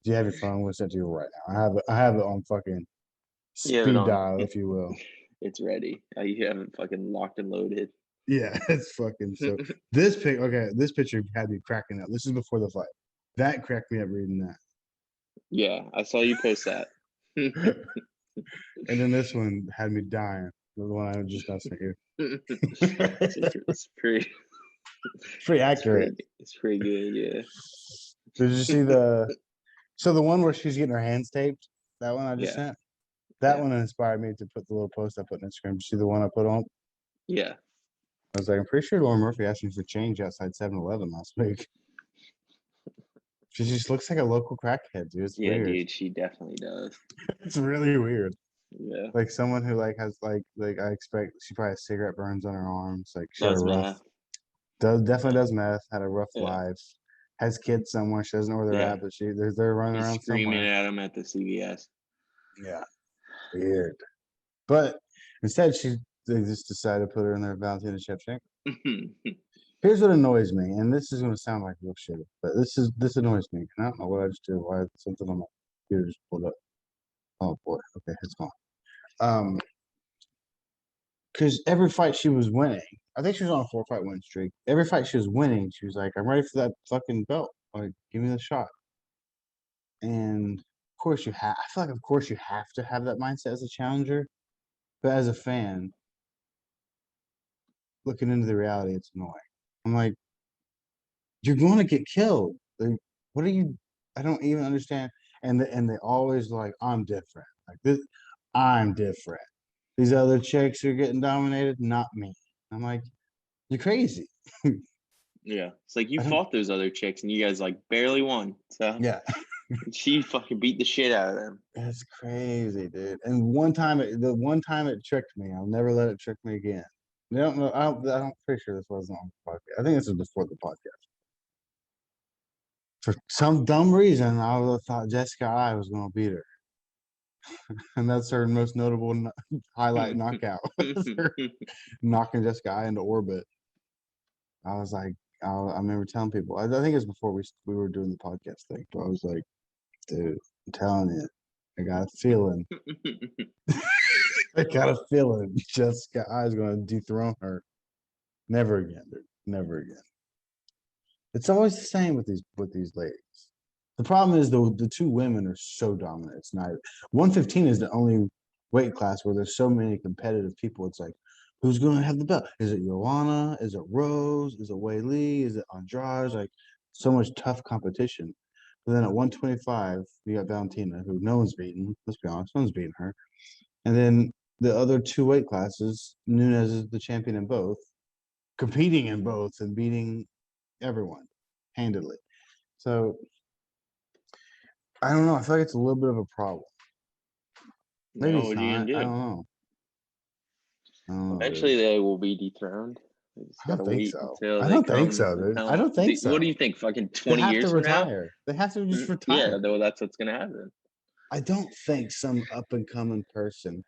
Do you have your phone? We'll send it to you right now. I have it on fucking You have it speed on. dial, if you will. It's ready. You haven't fucking locked and loaded. Yeah, it's fucking so. This picture had me cracking up. This is before the fight. That cracked me up reading that. Yeah, I saw you post that. And then this one had me dying. The one I just got sent here. It's pretty Accurate. It's pretty good, yeah. Did you see the one where she's getting her hands taped? That one I just Yeah. sent? That Yeah. one inspired me to put the little post I put on Instagram. Did you see the one I put on? Yeah. I was like, I'm pretty sure Lauren Murphy asked me for change outside 7-Eleven last week. She just looks like a local crackhead, dude. It's weird. Dude, she definitely does. It's really weird. Yeah. Like someone who has I expect she probably has cigarette burns on her arms. Like she had a Does rough math. definitely does meth, had a rough Yeah. life, has kids somewhere. She doesn't know where they're Yeah. at, but they're running He's around screaming somewhere. at him at the CVS. Yeah. Weird. But instead they just decided to put her in their Valentina Shevchenko. Here's what annoys me, and this is gonna sound like real shit, but this annoys me. And I don't know what I just did, why something on my computer just pulled up. Oh boy, okay, it's gone. Because every fight she was winning, I think she was on a 4-fight win streak. Every fight she was winning, she was like, I'm ready for that fucking belt. Like, give me the shot. And of course I feel like of course you have to have that mindset as a challenger. But as a fan, looking into the reality, it's annoying. I'm like, you're going to get killed. Like, what are you? I don't even understand. And they always like, I'm different. Like this, I'm different. These other chicks are getting dominated, not me. I'm like, you're crazy. Yeah. It's like you I don't. fought those other chicks and you guys like barely won. So Yeah, she fucking beat the shit out of them. it's crazy, dude. And the one time it tricked me, I'll never let it trick me again. I don't know. I'm pretty sure this wasn't on the podcast. I think this was before the podcast. For some dumb reason, I thought Jessica I was going to beat her, and that's her most notable highlight knockout. Her knocking Jessica I into orbit. I was like, I remember telling people. I think it was before we were doing the podcast thing. But I was like, dude, I'm telling you, I got a feeling. I got a feeling Jessica I is going to dethrone her. Never again, dude. Never again. It's always the same with these ladies. The problem is the two women are so dominant. It's not 115 is the only weight class where there's so many competitive people. It's like, who's going to have the belt? Is it Joanna? Is it Rose? Is it Wei Lee? Is it Andrade? Like so much tough competition. But then at 125, you got Valentina, who no one's beaten. Let's be honest, no one's beating her. And then the other 2 weight classes, Nunes is the champion in both, competing in both and beating everyone handedly. So I don't know. I feel like it's a little bit of a problem. Maybe No, it's what are you not. gonna I do? don't know. I don't know, dude. Eventually, they will be dethroned. They just I don't gotta think wait so. until I they don't think come so, and dude. tell I them. don't think so. What do you think? Fucking They 20 have to years from now? retire. They have to just Yeah, retire. though that's what's gonna happen. I don't think some up and coming person,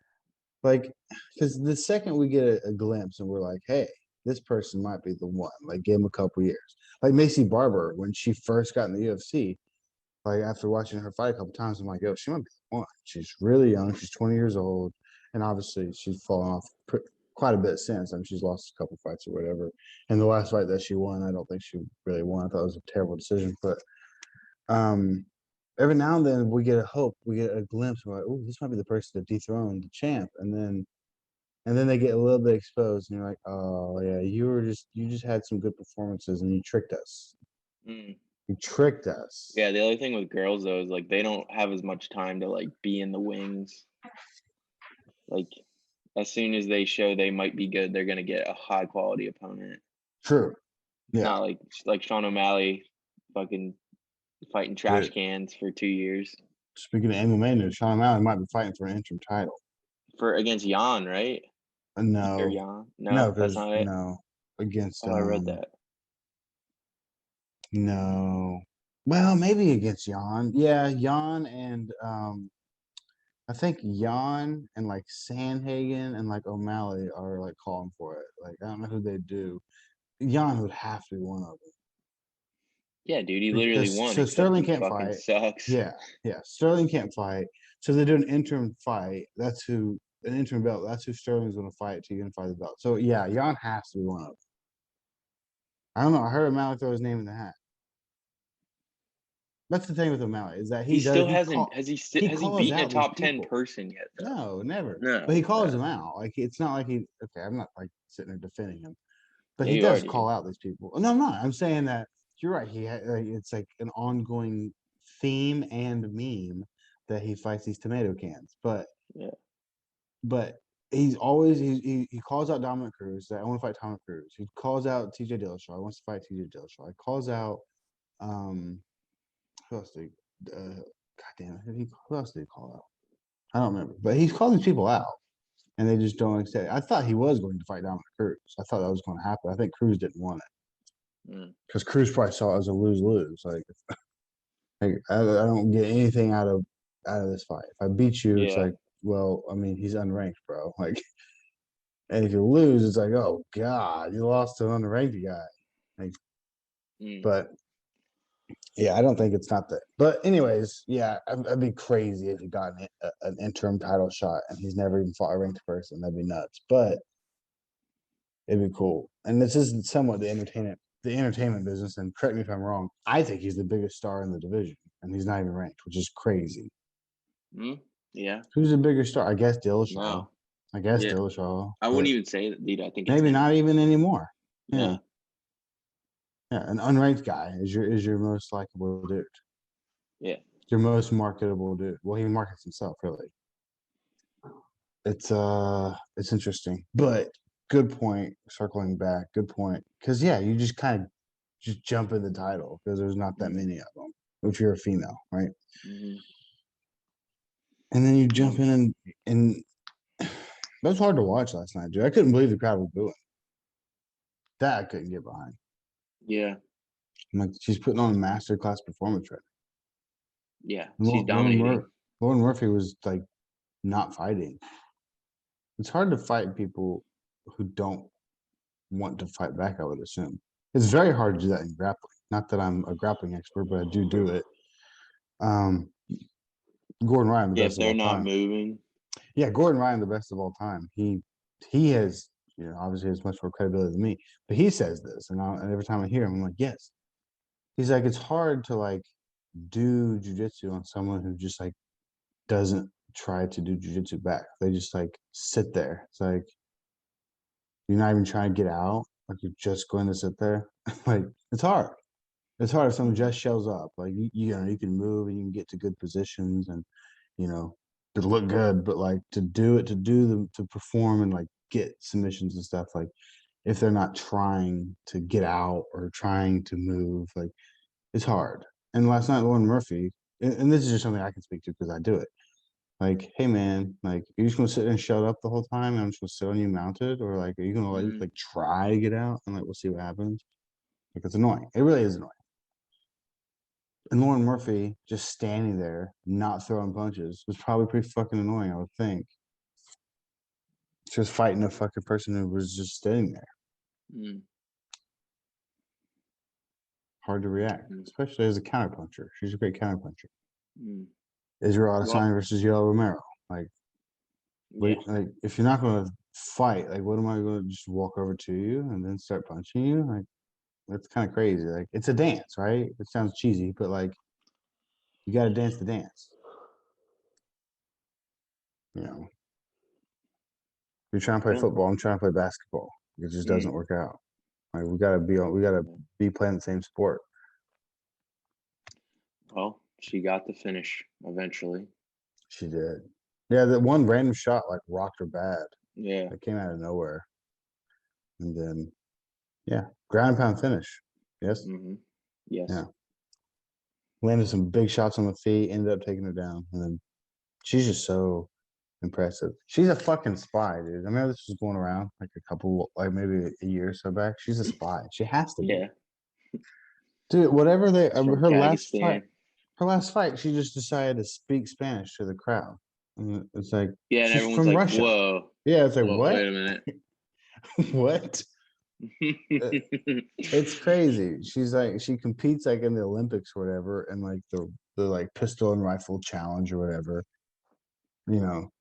like, because the second we get a glimpse and we're like, hey, this person might be the one, like, give him a couple years. Like Macy Barber, when she first got in the UFC, like, after watching her fight a couple times, I'm like, yo, she might be the one. She's really young. She's 20 years old. And obviously, she's fallen off quite a bit since. I mean, she's lost a couple fights or whatever. And the last fight that she won, I don't think she really won. I thought it was a terrible decision. But every now and then we get a hope, we get a glimpse. We're like, oh, this might be the person to dethrone the champ. And then they get a little bit exposed, and you're like, oh yeah, you just had some good performances, and you tricked us. Mm. You tricked us. Yeah, the other thing with girls though is like they don't have as much time to like be in the wings. Like as soon as they show they might be good, they're gonna get a high quality opponent. True. Yeah. Not like Sean O'Malley, fucking fighting trash Dude. cans for 2 years Speaking of MMA news, Sean O'Malley might be fighting for an interim title. for against Jan, right? Or No, Jan? no, No, that's because not it. no, against Oh, I read that. no. Well, maybe against Jan. Yeah, Jan and I think Jan and like Sandhagen and like O'Malley are like calling for it. Like I don't know who they do. Jan would have to be one of them. Yeah, dude, he literally Because won. so Except Sterling he can't fucking fight. sucks. Yeah, Sterling can't fight. So they do an interim fight. That's who an interim belt. That's who Sterling's going to fight to unify the belt. So yeah, Jan has to be one of them. I don't know. I heard O'Malley throw his name in the hat. That's the thing with O'Malley is that He still hasn't. he Has he calls beaten a out these top 10 people. person yet? Though? No, never. No, But he calls them out. Like it's not like he. Okay, I'm not like sitting there defending him, but yeah, he you are, does dude. call out these people. No, I'm not. I'm saying that you're right. It's like an ongoing theme and meme that he fights these tomato cans. But Yeah. but he's always he calls out Dominic Cruz. That I want to fight Dominic Cruz. He calls out T.J. Dillashaw. He wants to fight T.J. Dillashaw. He calls out who else did God damn it, who else did he call out? I don't remember. But he's calling these people out. And they just don't accept it. I thought he was going to fight Dominic Cruz. I thought that was going to happen. I think Cruz didn't want it because Cruz probably saw it as a lose-lose. Like I don't get anything out of this fight. If I beat you, it's like, well, I mean, he's unranked, bro. Like, and if you lose, it's like, oh god, you lost to an unranked guy. Like, but yeah, I don't think it's not that. But anyways, yeah, I'd be crazy if he got an interim title shot and he's never even fought a ranked person. That'd be nuts. But it'd be cool. And this is somewhat the entertainment business. And correct me if I'm wrong. I think he's the biggest star in the division, and he's not even ranked, which is crazy. Yeah. Who's the bigger star? I guess Dillashaw. No. I guess Dillashaw. I wouldn't even say that, dude. I think it's maybe him. not even anymore. Yeah. Yeah, an unranked guy is your most likable dude. Yeah. Your most marketable dude. Well, he markets himself, really. It's interesting. But good point, circling back, good point. Because yeah, you just kind of just jump in the title because there's not that many of them if you're a female, right? And then you jump in and that was hard to watch last night, dude. I couldn't believe the crowd was booing. That I couldn't get behind. Yeah. I'm like, she's putting on a masterclass performance right now. Yeah. She's dominating. Lauren Murphy was like not fighting. It's hard to fight people who don't want to fight back, I would assume. It's very hard to do that in grappling. Not that I'm a grappling expert, but I do it. Gordon Ryan, the best of all time. If they're not moving. Yeah, Gordon Ryan, the best of all time. He has, obviously has much more credibility than me, but he says this, and every time I hear him, I'm like, yes. He's like, it's hard to like do jujitsu on someone who just like doesn't try to do jujitsu back. They just like sit there. It's like you're not even trying to get out. Like you're just going to sit there. Like it's hard. It's hard if someone just shows up. Like you can move and you can get to good positions and to look good, but like to perform and like get submissions and stuff, like if they're not trying to get out or trying to move, like it's hard. And last night, Lauren Murphy, and this is just something I can speak to because I do it. Like, hey man, like, are you just gonna sit there and shut up the whole time and I'm just gonna sit on you mounted? Or like, are you gonna like try to get out and like we'll see what happens? Like it's annoying. It really is annoying. And Lauren Murphy just standing there, not throwing punches, was probably pretty fucking annoying, I would think. She was fighting a fucking person who was just standing there. Mm. Hard to react, especially as a counterpuncher. She's a great counterpuncher. Mm. Israel Well, Adesanya versus Yoel Romero. Like, yeah. like if you're not going to fight, like, what am I going to just walk over to you and then start punching you? Like, that's kind of crazy. Like, it's a dance, right? It sounds cheesy, but like, you got to dance the dance. You know, you're trying to play football. I'm trying to play basketball. It just doesn't work out. Like, we got to be playing the same sport. Well, she got the finish eventually. She did. Yeah, that one random shot like rocked her bad. Yeah. It came out of nowhere. And then, yeah, ground and pound finish. Yes. Mm-hmm. Yes. Yeah. Landed some big shots on the feet, ended up taking her down. And then she's just so impressive. She's a fucking spy, dude. I remember this was going around like like maybe a year or so back. She's a spy. She has to be. Yeah. Dude, whatever they, From her last Kazakhstan. fight, she just decided to speak Spanish to the crowd. And it's like, Yeah, and she's everyone's from like, Russia. whoa. Yeah, it's like, Whoa, what? wait a minute. What? It's crazy. She's like, she competes like in the Olympics or whatever, and like the like pistol and rifle challenge or whatever. You know,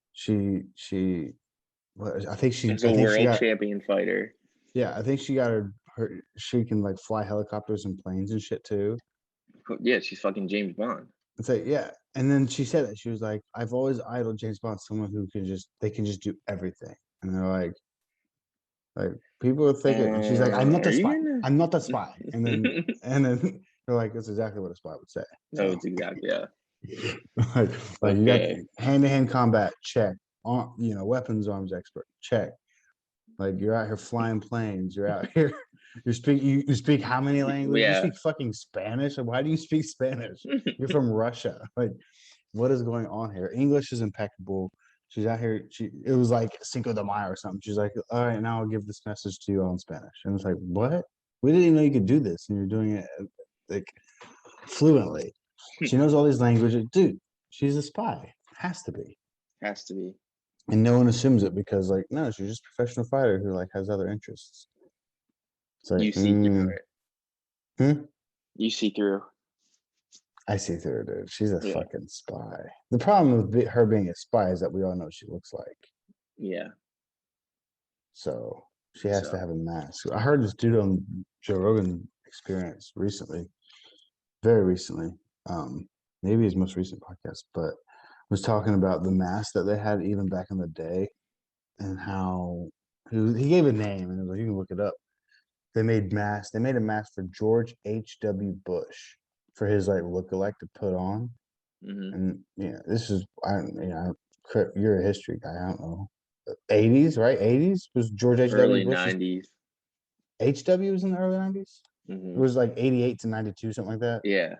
I think she As a world champion fighter. Yeah, I think she got her. She can like fly helicopters and planes and shit too. Yeah, she's fucking James Bond. It's like, yeah. And then she said that she was like, I've always idoled James Bond, someone who can just do everything. And they're like people are thinking, and she's like, I'm not the spy. I'm not the spy. And then they're like, that's exactly what a spy would say. No, it's exactly, yeah. like you got hand-to-hand combat, check. Weapons arms expert, check. Like you're out here flying planes. You're out here. You speak how many languages? Yeah. You speak fucking Spanish. Why do you speak Spanish? You're from Russia. Like, what is going on here? English is impeccable. She's out here. It was like Cinco de Mayo or something. She's like, all right, now I'll give this message to you all in Spanish. And it's like, what? We didn't even know you could do this, and you're doing it like fluently. She knows all these languages, dude. She's a spy. Has to be. Has to be. And no one assumes it because, like, no, she's just a professional fighter who like has other interests. It's like, You see through it. You see through. I see through her, dude. She's a fucking spy. The problem with her being a spy is that we all know what she looks like. Yeah. So she has to have a mask. I heard this dude on Joe Rogan Experience recently, very recently, maybe his most recent podcast, but was talking about the mask that they had even back in the day and how he gave a name and it was like, you can look it up. They made a mask for George H.W. Bush for his like lookalike to put on. Mm-hmm. And this is you're a history guy. I don't know. 80s, right? 80s was George H.W. Early Bush. 90s. HW was in the early 90s. Mm-hmm. It was like 88 to 92, something like that. Yeah.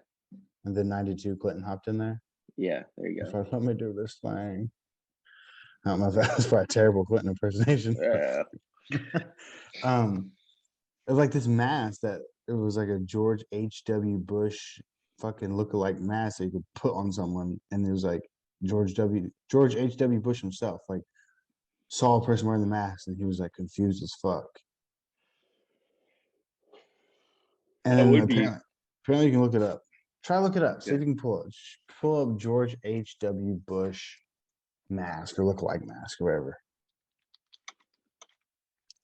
And then 92, Clinton hopped in there. Yeah, there you go. If I let me do this thing. I don't know if that was probably a terrible Clinton impersonation. Yeah. It was like this mask that it was like a George H.W. Bush fucking lookalike mask that you could put on someone, and it was like George H.W. Bush himself, like saw a person wearing the mask, and he was like confused as fuck. And then apparently you can look it up. Try to look it up. See if you can pull it. Pull up George H.W. Bush mask or lookalike mask or whatever.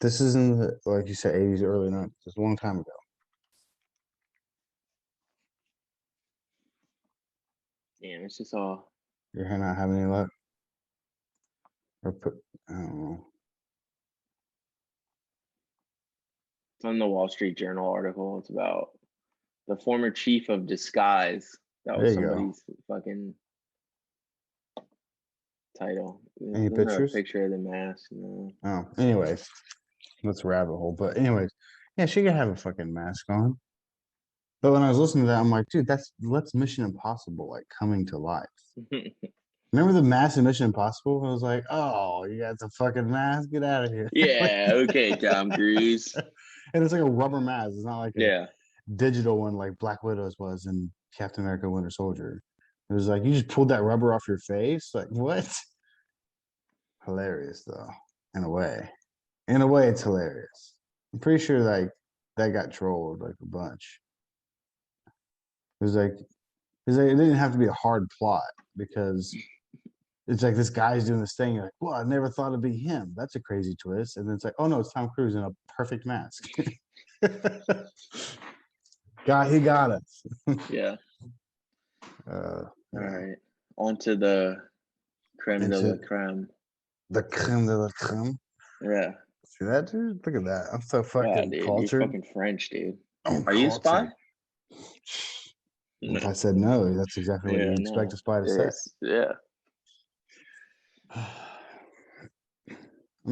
This is in the, like you said, 80s, early 90s. It's a long time ago. Damn, it's just all. You're not having any luck? Or I don't know. It's on the Wall Street Journal article. It's about the former chief of disguise. That was somebody's fucking. title. Any There's no pictures? picture of the mask. No. Oh, anyways, let's rabbit hole. But anyways, yeah, she could have a fucking mask on. But when I was listening to that, I'm like, dude, that's Mission Impossible like coming to life. Remember the mask in Mission Impossible? I was like, oh, you got the fucking mask? Get out of here. Yeah. Okay, Tom Cruise. And it's like a rubber mask. It's not like a Yeah. digital one like Black Widow's was in Captain America Winter Soldier. It was like you just pulled that rubber off your face. Like what? Hilarious though, in a way. In a way, it's hilarious. I'm pretty sure like that got trolled like a bunch. It was like it didn't have to be a hard plot because it's like this guy's doing this thing. You're like, well, I never thought it'd be him. That's a crazy twist. And then it's like, oh no, it's Tom Cruise in a perfect mask. He got us. Yeah. All right. On to the creme de la Into- creme. The creme de la creme. Yeah. See that, dude? Look at that. I'm so Wow, fucking dude, cultured. you're fucking French, dude. I'm Are you a spy? If I said no, that's exactly what you would expect a spy to say. Yeah. I'm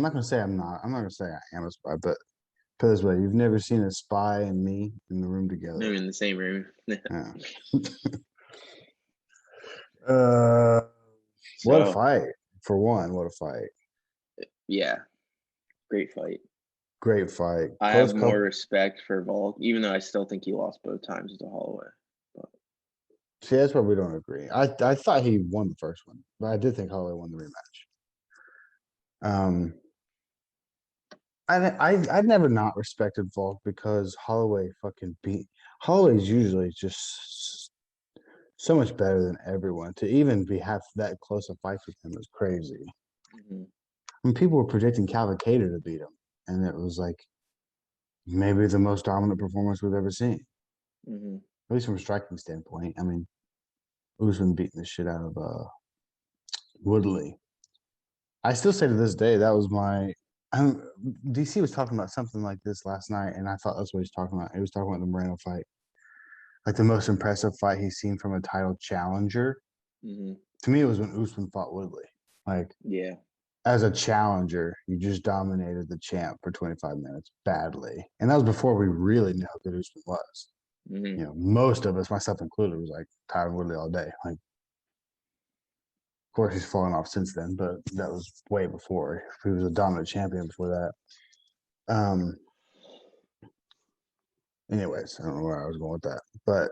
not gonna say I'm not. I'm not gonna say I am a spy, but put it this way: you've never seen a spy and me in the room together. Maybe in the same room. Yeah. What a So, fight! For one, what a fight! yeah. Great fight. Great fight. I Close have more couple- respect for Volk, even though I still think he lost both times to Holloway. See, that's where we don't agree. I thought he won the first one, but I did think Holloway won the rematch. I've never not respected Volk because Holloway fucking beat Holloway's usually just so much better than everyone. To even have that close a fight with him is crazy. Mm-hmm. I mean, people were predicting Cavalcade to beat him, and it was like maybe the most dominant performance we've ever seen. Mm-hmm. At least from a striking standpoint. I mean, Usman beating the shit out of Woodley. I still say to this day that was my. DC was talking about something like this last night, and I thought that's what he was talking about. He was talking about the Moreno fight, like the most impressive fight he's seen from a title challenger. Mm-hmm. To me, it was when Usman fought Woodley. Like, yeah, as a challenger, you just dominated the champ for 25 minutes badly, and that was before we really knew how good Usman was. Mm-hmm. You know, most of us, myself included, was like Tyron Woodley all day. Like, of course, he's fallen off since then, but that was way before. He was a dominant champion before that. Anyways, I don't know where I was going with that, but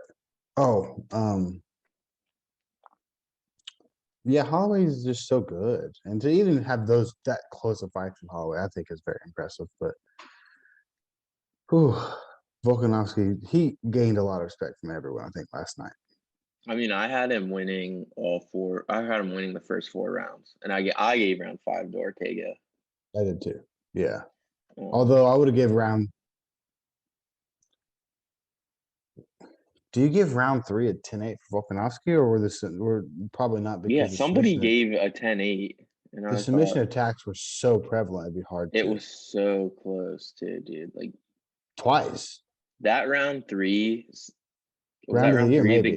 yeah, Holloway's just so good, and to even have that close a fight from Holloway, I think is very impressive. But, Volkanovski, he gained a lot of respect from everyone, I think, last night. I mean, I had him winning all four. I had him winning the first 4 rounds, and I gave round 5 to Ortega. I did too. Yeah. Although I would have given round. Do you give round 3 a 10-8 for Volkanovski, or were probably not? Because Yeah, somebody gave a 10-8, and the submission attacks were so prevalent; it'd be hard. It was so close too, dude. Like twice. That round 3 was round that round 3 maybe. the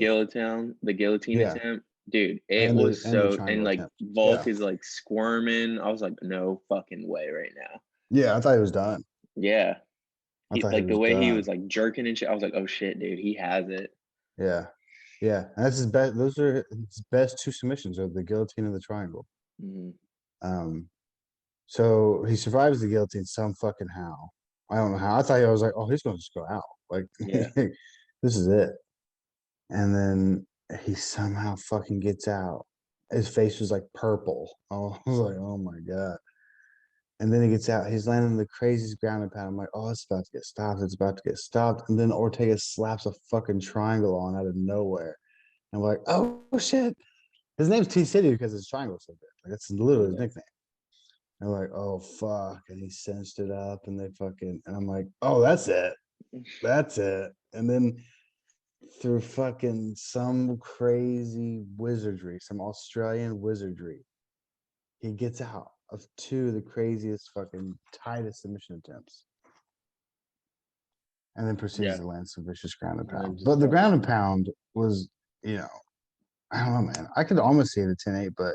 guillotine attempt, dude. It and was so and like attempt. Volk is like squirming. I was like, no fucking way right now. Yeah, I thought he was done. Yeah. Like the way done. he was like jerking and shit, I was like, oh shit, dude, he has it. Yeah. Yeah. And that's his best. Those are his best 2 submissions are the guillotine and the triangle. Mm-hmm. So he survives the guillotine some fucking how. I don't know how. I was like, oh, he's going to just go out. Like, yeah. This is it. And then he somehow fucking gets out. His face was like purple. Oh, I was like, oh my God. And then he gets out. He's landing the craziest ground and pound. I'm like, oh, it's about to get stopped. It's about to get stopped. And then Ortega slaps a fucking triangle on out of nowhere. And I'm like, oh shit. His name's T City because his triangle is so good. Like, that's literally his nickname. And I'm like, oh fuck. And he cinched it up and and I'm like, oh, that's it. That's it. And then through fucking some crazy wizardry, some Australian wizardry, he gets out of 2 of the craziest fucking tightest submission attempts. And then proceeds to land some vicious ground and pound. But the ground and pound was, I don't know, man. I could almost see it at 10-8, but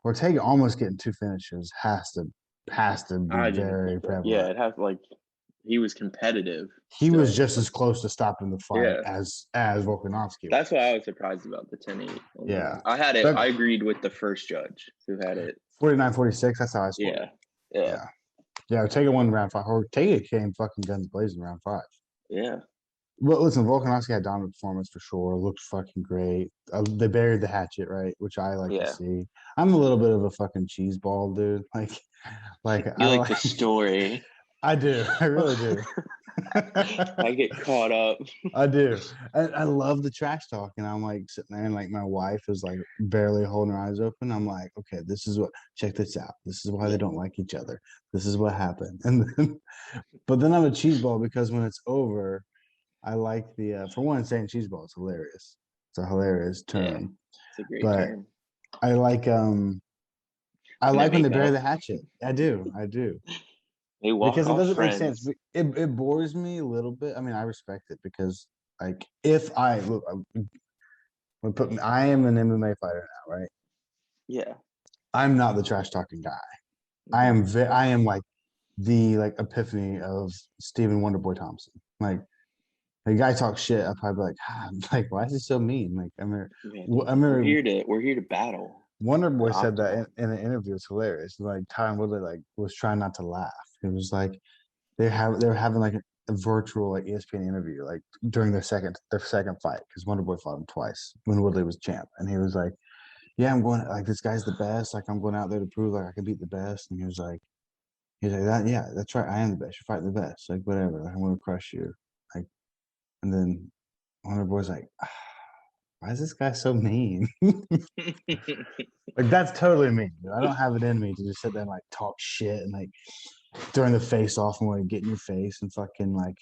Ortega almost getting 2 finishes has to I be didn't very think that. Yeah, prevalent. it has like he was competitive. He was Still. just as close to stopping the fight Yeah. as Volkanovski That's was. why I was surprised about the 10-8. Yeah. I had it. But I agreed with the first judge who had it. 49-46, that's how I scored. Yeah. Yeah. Yeah. Yeah, Ortega won round 5. Ortega came fucking guns blazing round 5. Yeah. Well, listen, Volkanovski had dominant performance for sure. Looked fucking great. They buried the hatchet, right? Which I like to Yeah. see. I'm a little bit of a fucking cheese ball, dude. Like You I like the story. I do. I really do. I get caught up. I do. I love the trash talk, and I'm like sitting there, and like my wife is like barely holding her eyes open. I'm like, okay, this is what. Check this out. This is why they don't like each other. This is what happened. And then, but then I'm a cheese ball because when it's over, I like the for one saying cheese ball is hilarious. It's a hilarious term. Yeah, it's a great but term. I like When they when they make bury up. the hatchet. I do. They walk Because it off doesn't make friends. sense. It bores me a little bit. I mean, I respect it because like if I look, I am an MMA fighter now, right? Yeah. I'm not the trash talking guy. I am like the like epiphany of Stephen Wonderboy Thompson. Like the guy talks shit, I'll probably be like, like, why is he so mean? Like I remember We're here to battle. Wonderboy said that in an interview. It's hilarious. Like Tyron Woodley like was trying not to laugh. It was like they were having like a virtual like ESPN interview like during their second fight because Wonderboy fought him twice when Woodley was champ, and he was like, "Yeah, I'm going like this guy's the best. Like I'm going out there to prove like I can beat the best." And he was like that. Yeah, that's right. I am the best. You're fighting the best. Like whatever. Like, I'm going to crush you. Like, and then Wonderboy's like, why is this guy so mean? Like that's totally mean. Dude. I don't have it in me to just sit there and like talk shit and like during the face off and want to get in your face and fucking like,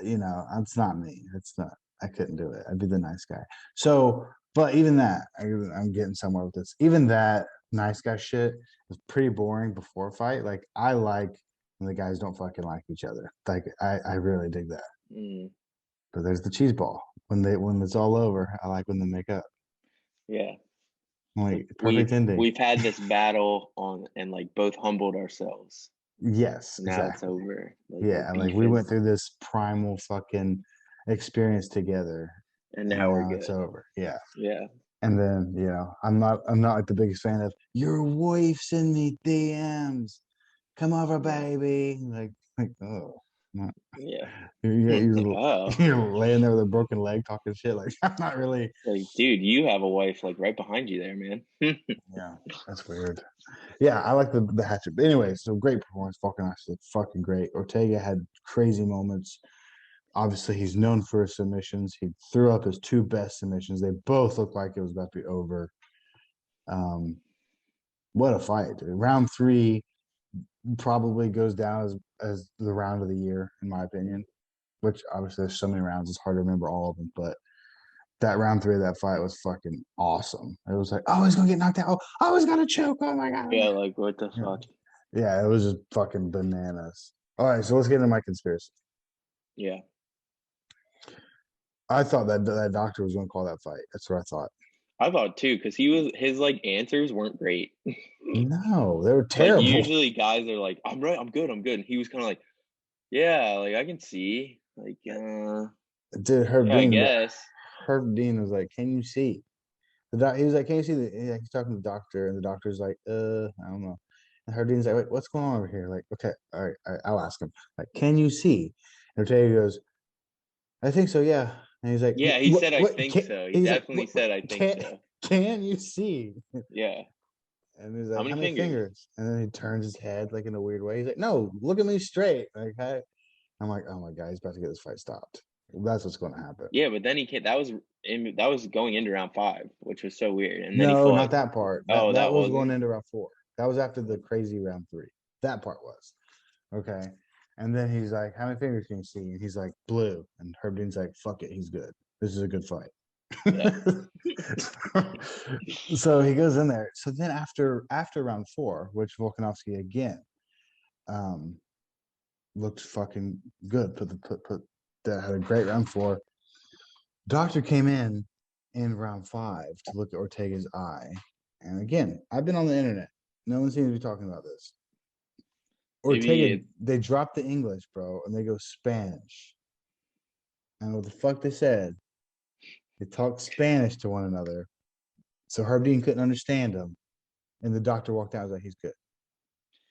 it's not me. It's not. I couldn't do it. I'd be the nice guy. So, but even that, I'm getting somewhere with this. Even that nice guy shit is pretty boring before a fight. Like I like when the guys don't fucking like each other. Like I really dig that. But there's the cheese ball when it's all over. I like when they make up. Yeah. Like perfect ending. We've had this battle and like both humbled ourselves. Yes, now exactly. It's over. Yeah, like we went through this primal fucking experience together, and now we're good. It's over. Yeah, yeah. And then I'm not like the biggest fan of your wife send me DMs, come over, baby. Like oh, yeah. You're laying there with a broken leg talking shit. Like I'm not really like, dude, you have a wife like right behind you there, man. Yeah, that's weird. Yeah, I like the hatchet. But anyway, so great performance. Fucking great. Ortega had crazy moments. Obviously, he's known for his submissions. He threw up his 2 best submissions. They both looked like it was about to be over. What a fight, dude. Round 3 probably goes down as the round of the year, in my opinion. Which obviously there's so many rounds, it's hard to remember all of them. But that round 3 of that fight was fucking awesome. It was like, oh, he's gonna get knocked out. Oh, he's gonna choke. Oh my god. Yeah, like what the fuck? Yeah, it was just fucking bananas. All right, so let's get into my conspiracy. Yeah. I thought that doctor was gonna call that fight. That's what I thought. I thought too, because his like answers weren't great. No, they were terrible. Like usually guys are like, I'm right, I'm good. And he was kind of like, yeah, like I can see. Like dude, Herb yeah, Dean, I guess. Herb Dean was like, can you see? He was like, can you see he's talking to the doctor, and the doctor's like, I don't know. And Herb Dean's like, wait, what's going on over here? Like, okay, all right, I'll ask him. Like, can you see? And Ortega goes, I think so, yeah. And he's like, yeah, he said, I think so. He definitely said, I think so. Can you see? Yeah. And he's like, how many fingers? And then he turns his head like in a weird way. He's like, no, look at me straight. Like, I'm like, oh my god, he's about to get this fight stopped. That's what's going to happen. Yeah, but then he can't. That was going into round 5, which was so weird. And then no, not that part. That was going into round 4. That was after the crazy round 3. That part was okay. And then he's like, how many fingers can you see? And he's like, blue. And Herb Dean's like, fuck it, he's good. This is a good fight. Yeah. So he goes in there. So then after round 4, which Volkanovski again looked fucking good. That had a great round 4. Doctor came in round 5 to look at Ortega's eye, And again, I've been on the internet. No one seems to be talking about this. Maybe They drop the English, bro, and they go Spanish. And what the fuck they said? They talked Spanish to one another. So Herb Dean couldn't understand him. And the doctor walked out and was like, he's good.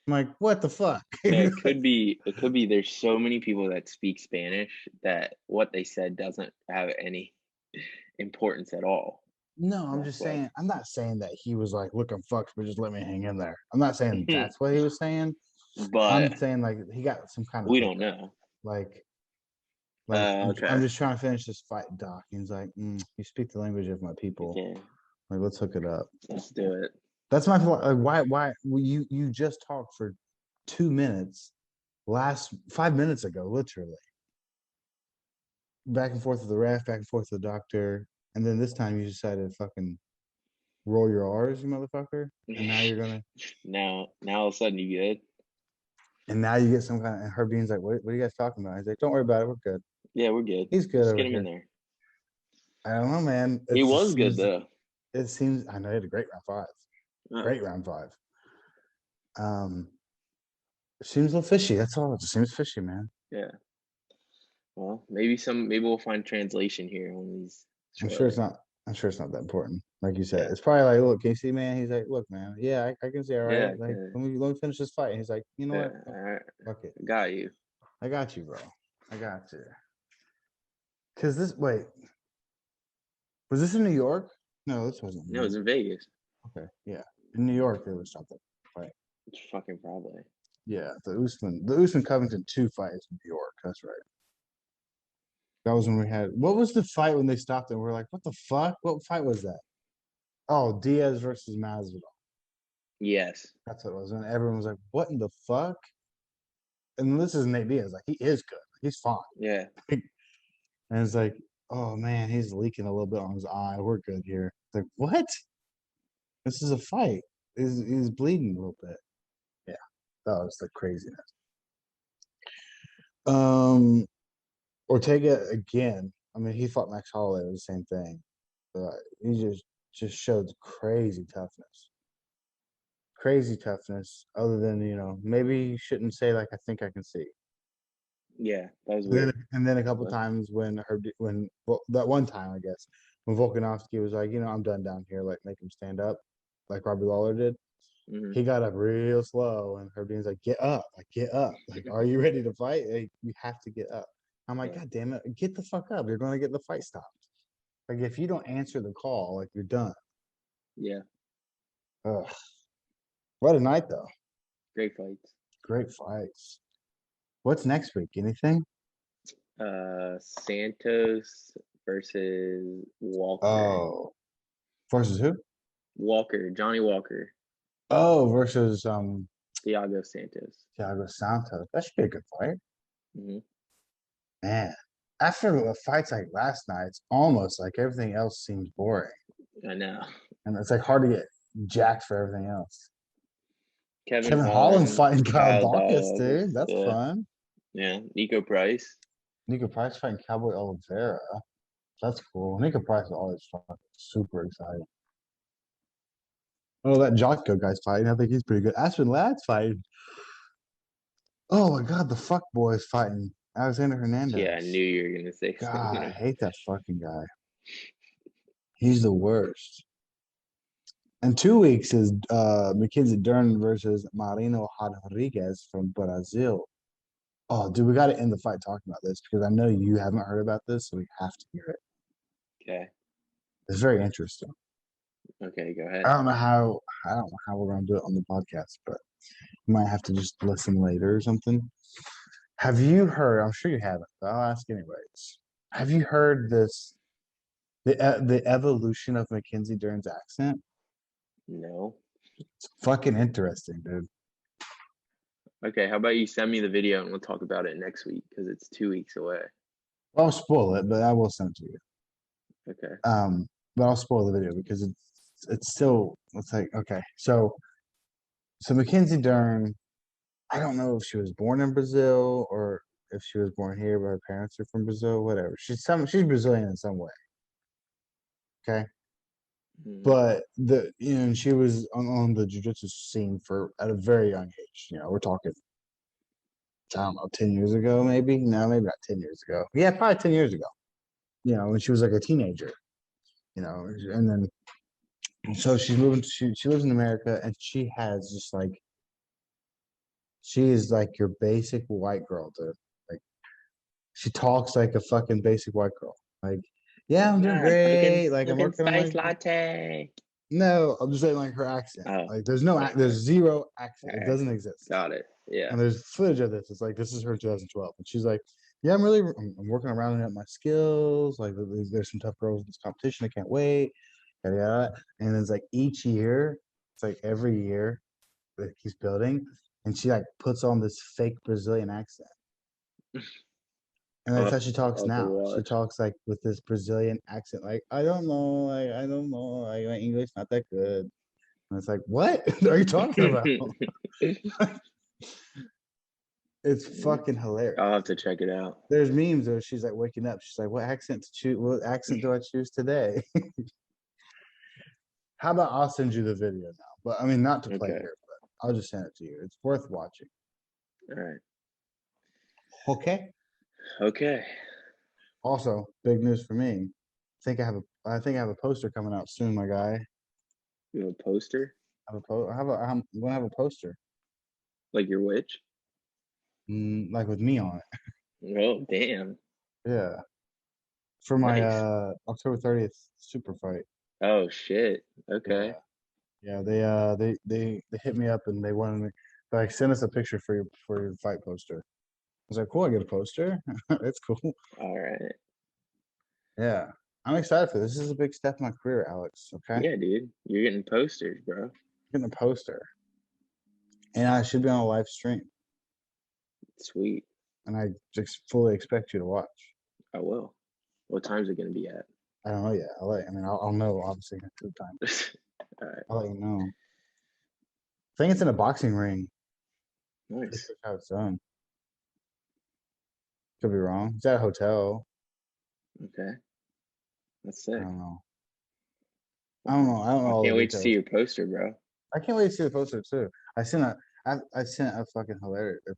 I'm like, what the fuck? it could be there's so many people that speak Spanish that what they said doesn't have any importance at all. No, I'm just saying, I'm not saying that he was like looking fucked, but just let me hang in there. I'm not saying that's what he was saying. But I'm saying like he got some kind of we don't know. Like Okay. I'm just trying to finish this fight, Doc. He's like, you speak the language of my people. Okay. Like, let's hook it up. Let's do it. That's my like. Why you just talked for 2 minutes, last 5 minutes ago, literally. Back and forth with the ref, back and forth with the doctor, and then this time you decided to fucking roll your R's, you motherfucker. And now you're gonna now all of a sudden you good. And now you get some kind of, and Herb Dean's like, what are you guys talking about? He's like, don't worry about it, we're good. Yeah, we're good. He's good. Let's over get him here. in there. I don't know, man. He was good though. It seems I know he had a great round 5. Oh. Great round 5. It seems a little fishy. That's all. It just seems fishy, man. Yeah. Well, maybe we'll find translation here on these. I'm sure it's not that important. Like you said, it's probably like, look, can you see, man? He's like, look, man, yeah, I can see, all right. Yeah, like, let me finish this fight. And he's like, you know what? All right. Fuck it. Got you. I got you, bro. I got you. Cause was this in New York? No, this wasn't. No, it was in Vegas. Okay, yeah, in New York there was something. Right. It's fucking probably. Yeah, the Usman Covington 2 fight is in New York. That's right. That was when we had. What was the fight when they stopped and we're like, what the fuck? What fight was that? Oh, Diaz versus Masvidal. Yes. That's what it was. And everyone was like, what in the fuck? And this is Nate Diaz. Like, he is good. He's fine. Yeah. And it's like, oh man, he's leaking a little bit on his eye. We're good here. It's like, what? This is a fight. He's bleeding a little bit. Yeah. That was the craziness. Ortega again. I mean, he fought Max Holloway. It was the same thing. But he just showed crazy toughness. Crazy toughness. Other than maybe you shouldn't say like I think I can see. Yeah, that was weird. And then a couple times when that one time I guess when Volkanovski was like, I'm done down here. Like make him stand up, like Robbie Lawler did. Mm-hmm. He got up real slow, and Herb Dean's like, get up. Like, are you ready to fight? Like, you have to get up. I'm like, God damn it, get the fuck up. You're going to get the fight stopped. Like, if you don't answer the call, like, you're done. Yeah. Ugh. What a night, though. Great fights. Great fights. What's next week? Anything? Santos versus Walker. Oh. Versus who? Walker. Johnny Walker. Oh, versus Thiago Santos. Thiago Santos. That should be a good fight. Mm-hmm. Man, after fights like last night, it's almost like everything else seems boring. I know. And it's like hard to get jacked for everything else. Kevin Holland's fighting Kyle Daukaus, Daukaus, dude. That's fun. Yeah. Nico Price fighting Cowboy Oliveira. That's cool. Nico Price is always fucking super exciting. Oh, that Jotko guy's fighting. I think he's pretty good. Aspen Ladd's fighting. Oh my god, the fuck boy is fighting Alexander Hernandez. Yeah, I knew you were gonna say God, something. I hate that fucking guy. He's the worst. And 2 weeks is Mackenzie Dern versus Marino Rodriguez from Brazil. Oh, dude, we got to end the fight talking about this because I know you haven't heard about this, so we have to hear it. Okay. It's very interesting. Okay, go ahead. I don't know how we're gonna do it on the podcast, but you might have to just listen later or something. Have you heard? I'm sure you haven't, but I'll ask anyways. Have you heard this? The evolution of Mackenzie Dern's accent? No. It's fucking interesting, dude. Okay, how about you send me the video and we'll talk about it next week because it's 2 weeks away. I'll spoil it, but I will send it to you. Okay. But I'll spoil the video because it's like okay. So Mackenzie Dern, I don't know if she was born in Brazil or if she was born here, but her parents are from Brazil. Whatever. She's Brazilian in some way. Okay. But she was on the jiu-jitsu scene at a very young age. We're talking, I don't know, 10 years ago, maybe. No, maybe not 10 years ago. Yeah, probably 10 years ago. When she was like a teenager. And then so she's moving. She lives in America, and she has just like she is like your basic white girl, dude. Like she talks like a fucking basic white girl. Like, yeah, I'm doing great. Like I'm working on my latte. No, I'm just saying like her accent. Oh, Like there's zero accent. It doesn't exist. got it. Yeah. And there's footage of this. It's like this is her 2012, and she's like, "Yeah, I'm working on rounding up my skills. Like there's some tough girls in this competition. I can't wait." Yada, yada. And it's like each year, it's like every year that he's building, and she like puts on this fake Brazilian accent. And that's how she talks now. She talks like with this Brazilian accent, like I don't know, like my English not that good. And it's like, what are you talking about? It's fucking hilarious. I'll have to check it out. There's memes where she's like waking up. She's like, what accent do I choose today? How about I'll send you the video now? But I mean, not to play here, but I'll just send it to you. It's worth watching. All right. Okay. Also, big news for me. I think I have a poster coming out soon, my guy. You have a poster? I'm gonna have a poster. Like your witch? Like with me on it. Oh, damn. Yeah. For my October 30th super fight. Oh shit. Okay. Yeah, they hit me up and they wanted me like send us a picture for your fight poster. I was like, cool, I get a poster. That's cool. All right. Yeah. I'm excited for this. This is a big step in my career, Alex. Okay. Yeah, dude. You're getting posters, bro. Getting a poster. And I should be on a live stream. Sweet. And I just fully expect you to watch. I will. What time's it gonna be at? I don't know yet. I'll know obviously at the time. All right. I'll let you know. I think it's in a boxing ring. Nice. That's how it's done. Could be wrong. It's at a hotel. Okay. That's sick. I don't know. I don't know. I can't wait to see your poster, bro. I can't wait to see the poster too. I sent a fucking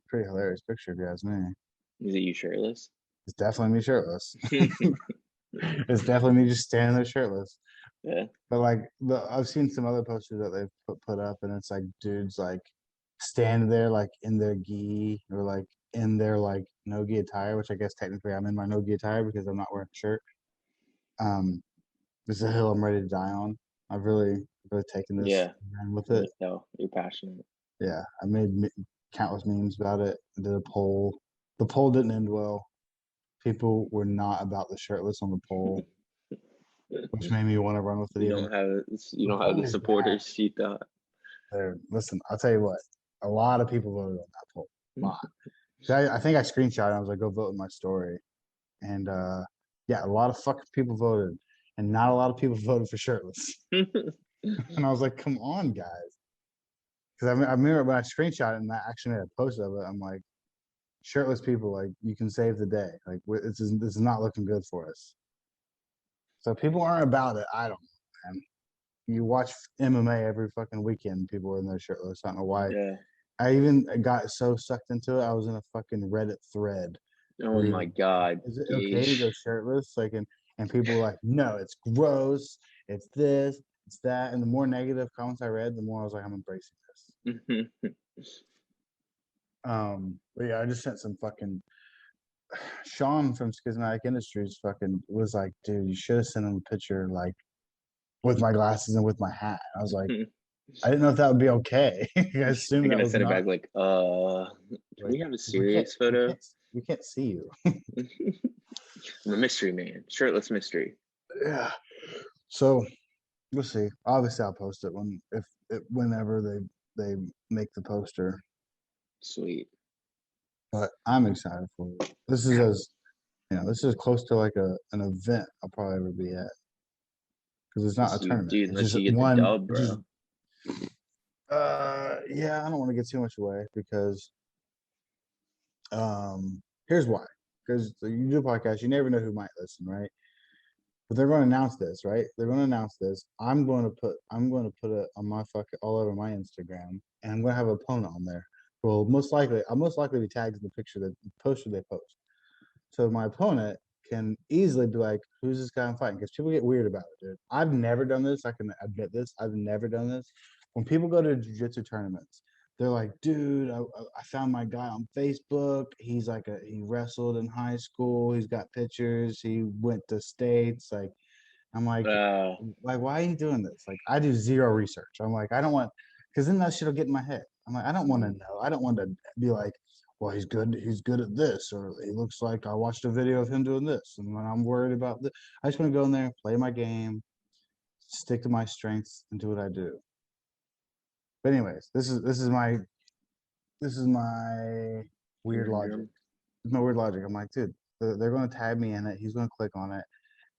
pretty hilarious picture if you ask me. Is it you shirtless? It's definitely me shirtless. It's definitely me just standing there shirtless. Yeah. But like I've seen some other posters that they've put up, and it's like dudes like standing there like in their gi or like in their like no gi attire, which I guess technically I'm in my no gi attire because I'm not wearing a shirt. This is a hill I'm ready to die on. I've really taken this and ran with it. No, you're passionate. Yeah, I made countless memes about it. I did a poll. The poll didn't end well. People were not about the shirtless on the poll, which made me want to run with it. You don't have the supporters you thought. Listen, I'll tell you what. A lot of people voted on that poll. A lot. So I think I screenshot it. I was like, go vote in my story. And yeah, a lot of fucking people voted. And not a lot of people voted for shirtless. And I was like, come on, guys. Because I remember when I screenshot it and I actually made a post of it, I'm like, shirtless people, like, you can save the day. Like, this is not looking good for us. So people aren't about it. I don't know, man. You watch MMA every fucking weekend, people are in their shirtless. I don't know why. Yeah. I even got so sucked into it, I was in a fucking Reddit thread. Oh my God. Is it okay to go shirtless? Like, and people were like, no, it's gross. It's this, it's that. And the more negative comments I read, the more I was like, I'm embracing this. But yeah, I just sent some fucking Sean from Schismatic Industries fucking was like, dude, you should have sent him a picture like with my glasses and with my hat. I was like, I didn't know if that would be okay. I assumed that was send not. it back like, can we have a serious photo? We can't see you. I'm a mystery man, shirtless mystery. Yeah. So we'll see. Obviously, I'll post it whenever they make the poster. Sweet. But I'm excited for it. This is this is close to like an event I'll probably ever be at. Because it's not a tournament. Dude, it's unless just you get the dub, bro. Yeah, I don't want to get too much away because here's why. Because you do a podcast, you never know who might listen, right? But they're going to announce this, right? They're going to announce this. I'm going to put it on my all over my Instagram, and I'm going to have an opponent on there. Well, I'll most likely be tagged in the picture that poster they post. So my opponent can easily be like, "Who's this guy I'm fighting?" Because people get weird about it, dude. I've never done this. I can admit this. I've never done this. When people go to jiu-jitsu tournaments, they're like, "Dude, I found my guy on Facebook. He's like he wrestled in high school. He's got pictures. He went to states." Like, I'm like, why are you doing this? Like, I do zero research. I'm like, I don't want, because then that shit will get in my head. I'm like, I don't want to know. I don't want to be like, well, he's good at this, or he looks like I watched a video of him doing this, and when I'm worried about this, I just want to go in there, play my game, stick to my strengths, and do what I do. But anyways, this is my weird logic. There's no weird logic. I'm like, dude, they're going to tag me in it. He's going to click on it.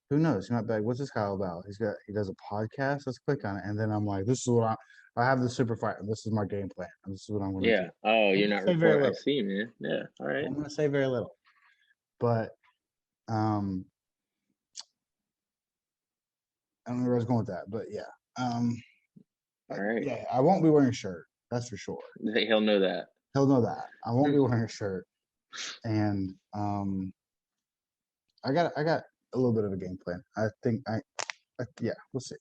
Who knows? He might be like, what's this guy all about? He does a podcast. Let's click on it. And then I'm like, this is what I have the super fight. This is my game plan. And this is what I'm going to do. Oh, you're not recording. I little. see, man. Yeah. All right. I'm going to say very little. But I don't know where I was going with that. But yeah. All right. Yeah, I won't be wearing a shirt. That's for sure. He'll know that. He'll know that. I won't be wearing a shirt. And I got a little bit of a game plan. I think yeah, we'll see.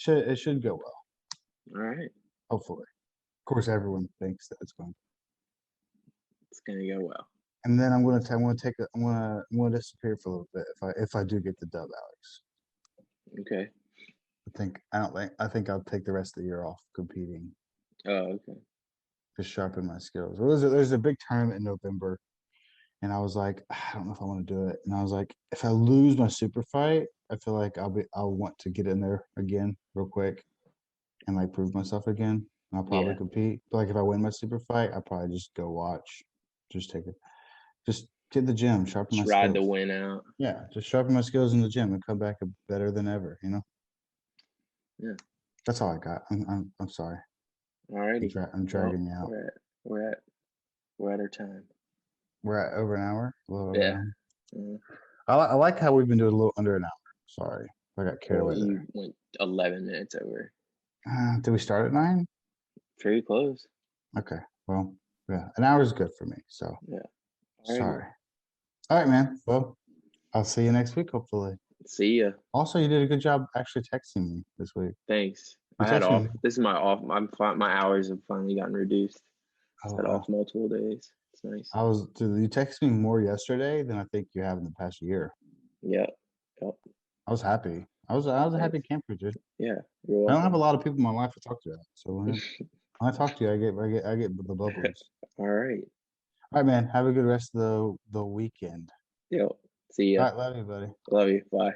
It should go well. All right. Hopefully. Of course, everyone thinks that it's going. It's gonna go well. And then I'm gonna disappear for a little bit if I do get the dub, Alex. Okay. I think I'll take the rest of the year off competing. Oh, okay. To sharpen my skills. Well, there's a big tournament in November, and I was like, I don't know if I want to do it. And I was like, if I lose my super fight, I feel like I'll want to get in there again real quick and like prove myself again. And I'll probably compete. But like if I win my super fight, I'll probably just go watch. Just get in the gym, sharpen my skills. Ride the win out. Yeah, just sharpen my skills in the gym and come back better than ever, you know? Yeah. That's all I got. I'm sorry. All righty. I'm dragging you out. We're at our time. We're at over an hour? A little over Yeah. an hour. I like how we've been doing a little under an hour. Sorry. I got carried away there. You went 11 minutes over. Did we start at 9? Pretty close. Okay. Well, yeah. An hour is good for me. So, yeah. Sorry. All right, man. Well, I'll see you next week, hopefully. See ya. Also, you did a good job actually texting me this week. Thanks. I had off. This is my off. My hours have finally gotten reduced. I had off multiple days. It's nice. You texted me more yesterday than I think you have in the past year. Yeah. Yep. I was happy. I was a happy camper, dude. Yeah. I don't have a lot of people in my life to talk to, so when I talk to you, I get the bubbles. All right. All right, man. Have a good rest of the weekend. Yo. See ya. All right, love you, buddy. Love you. Bye.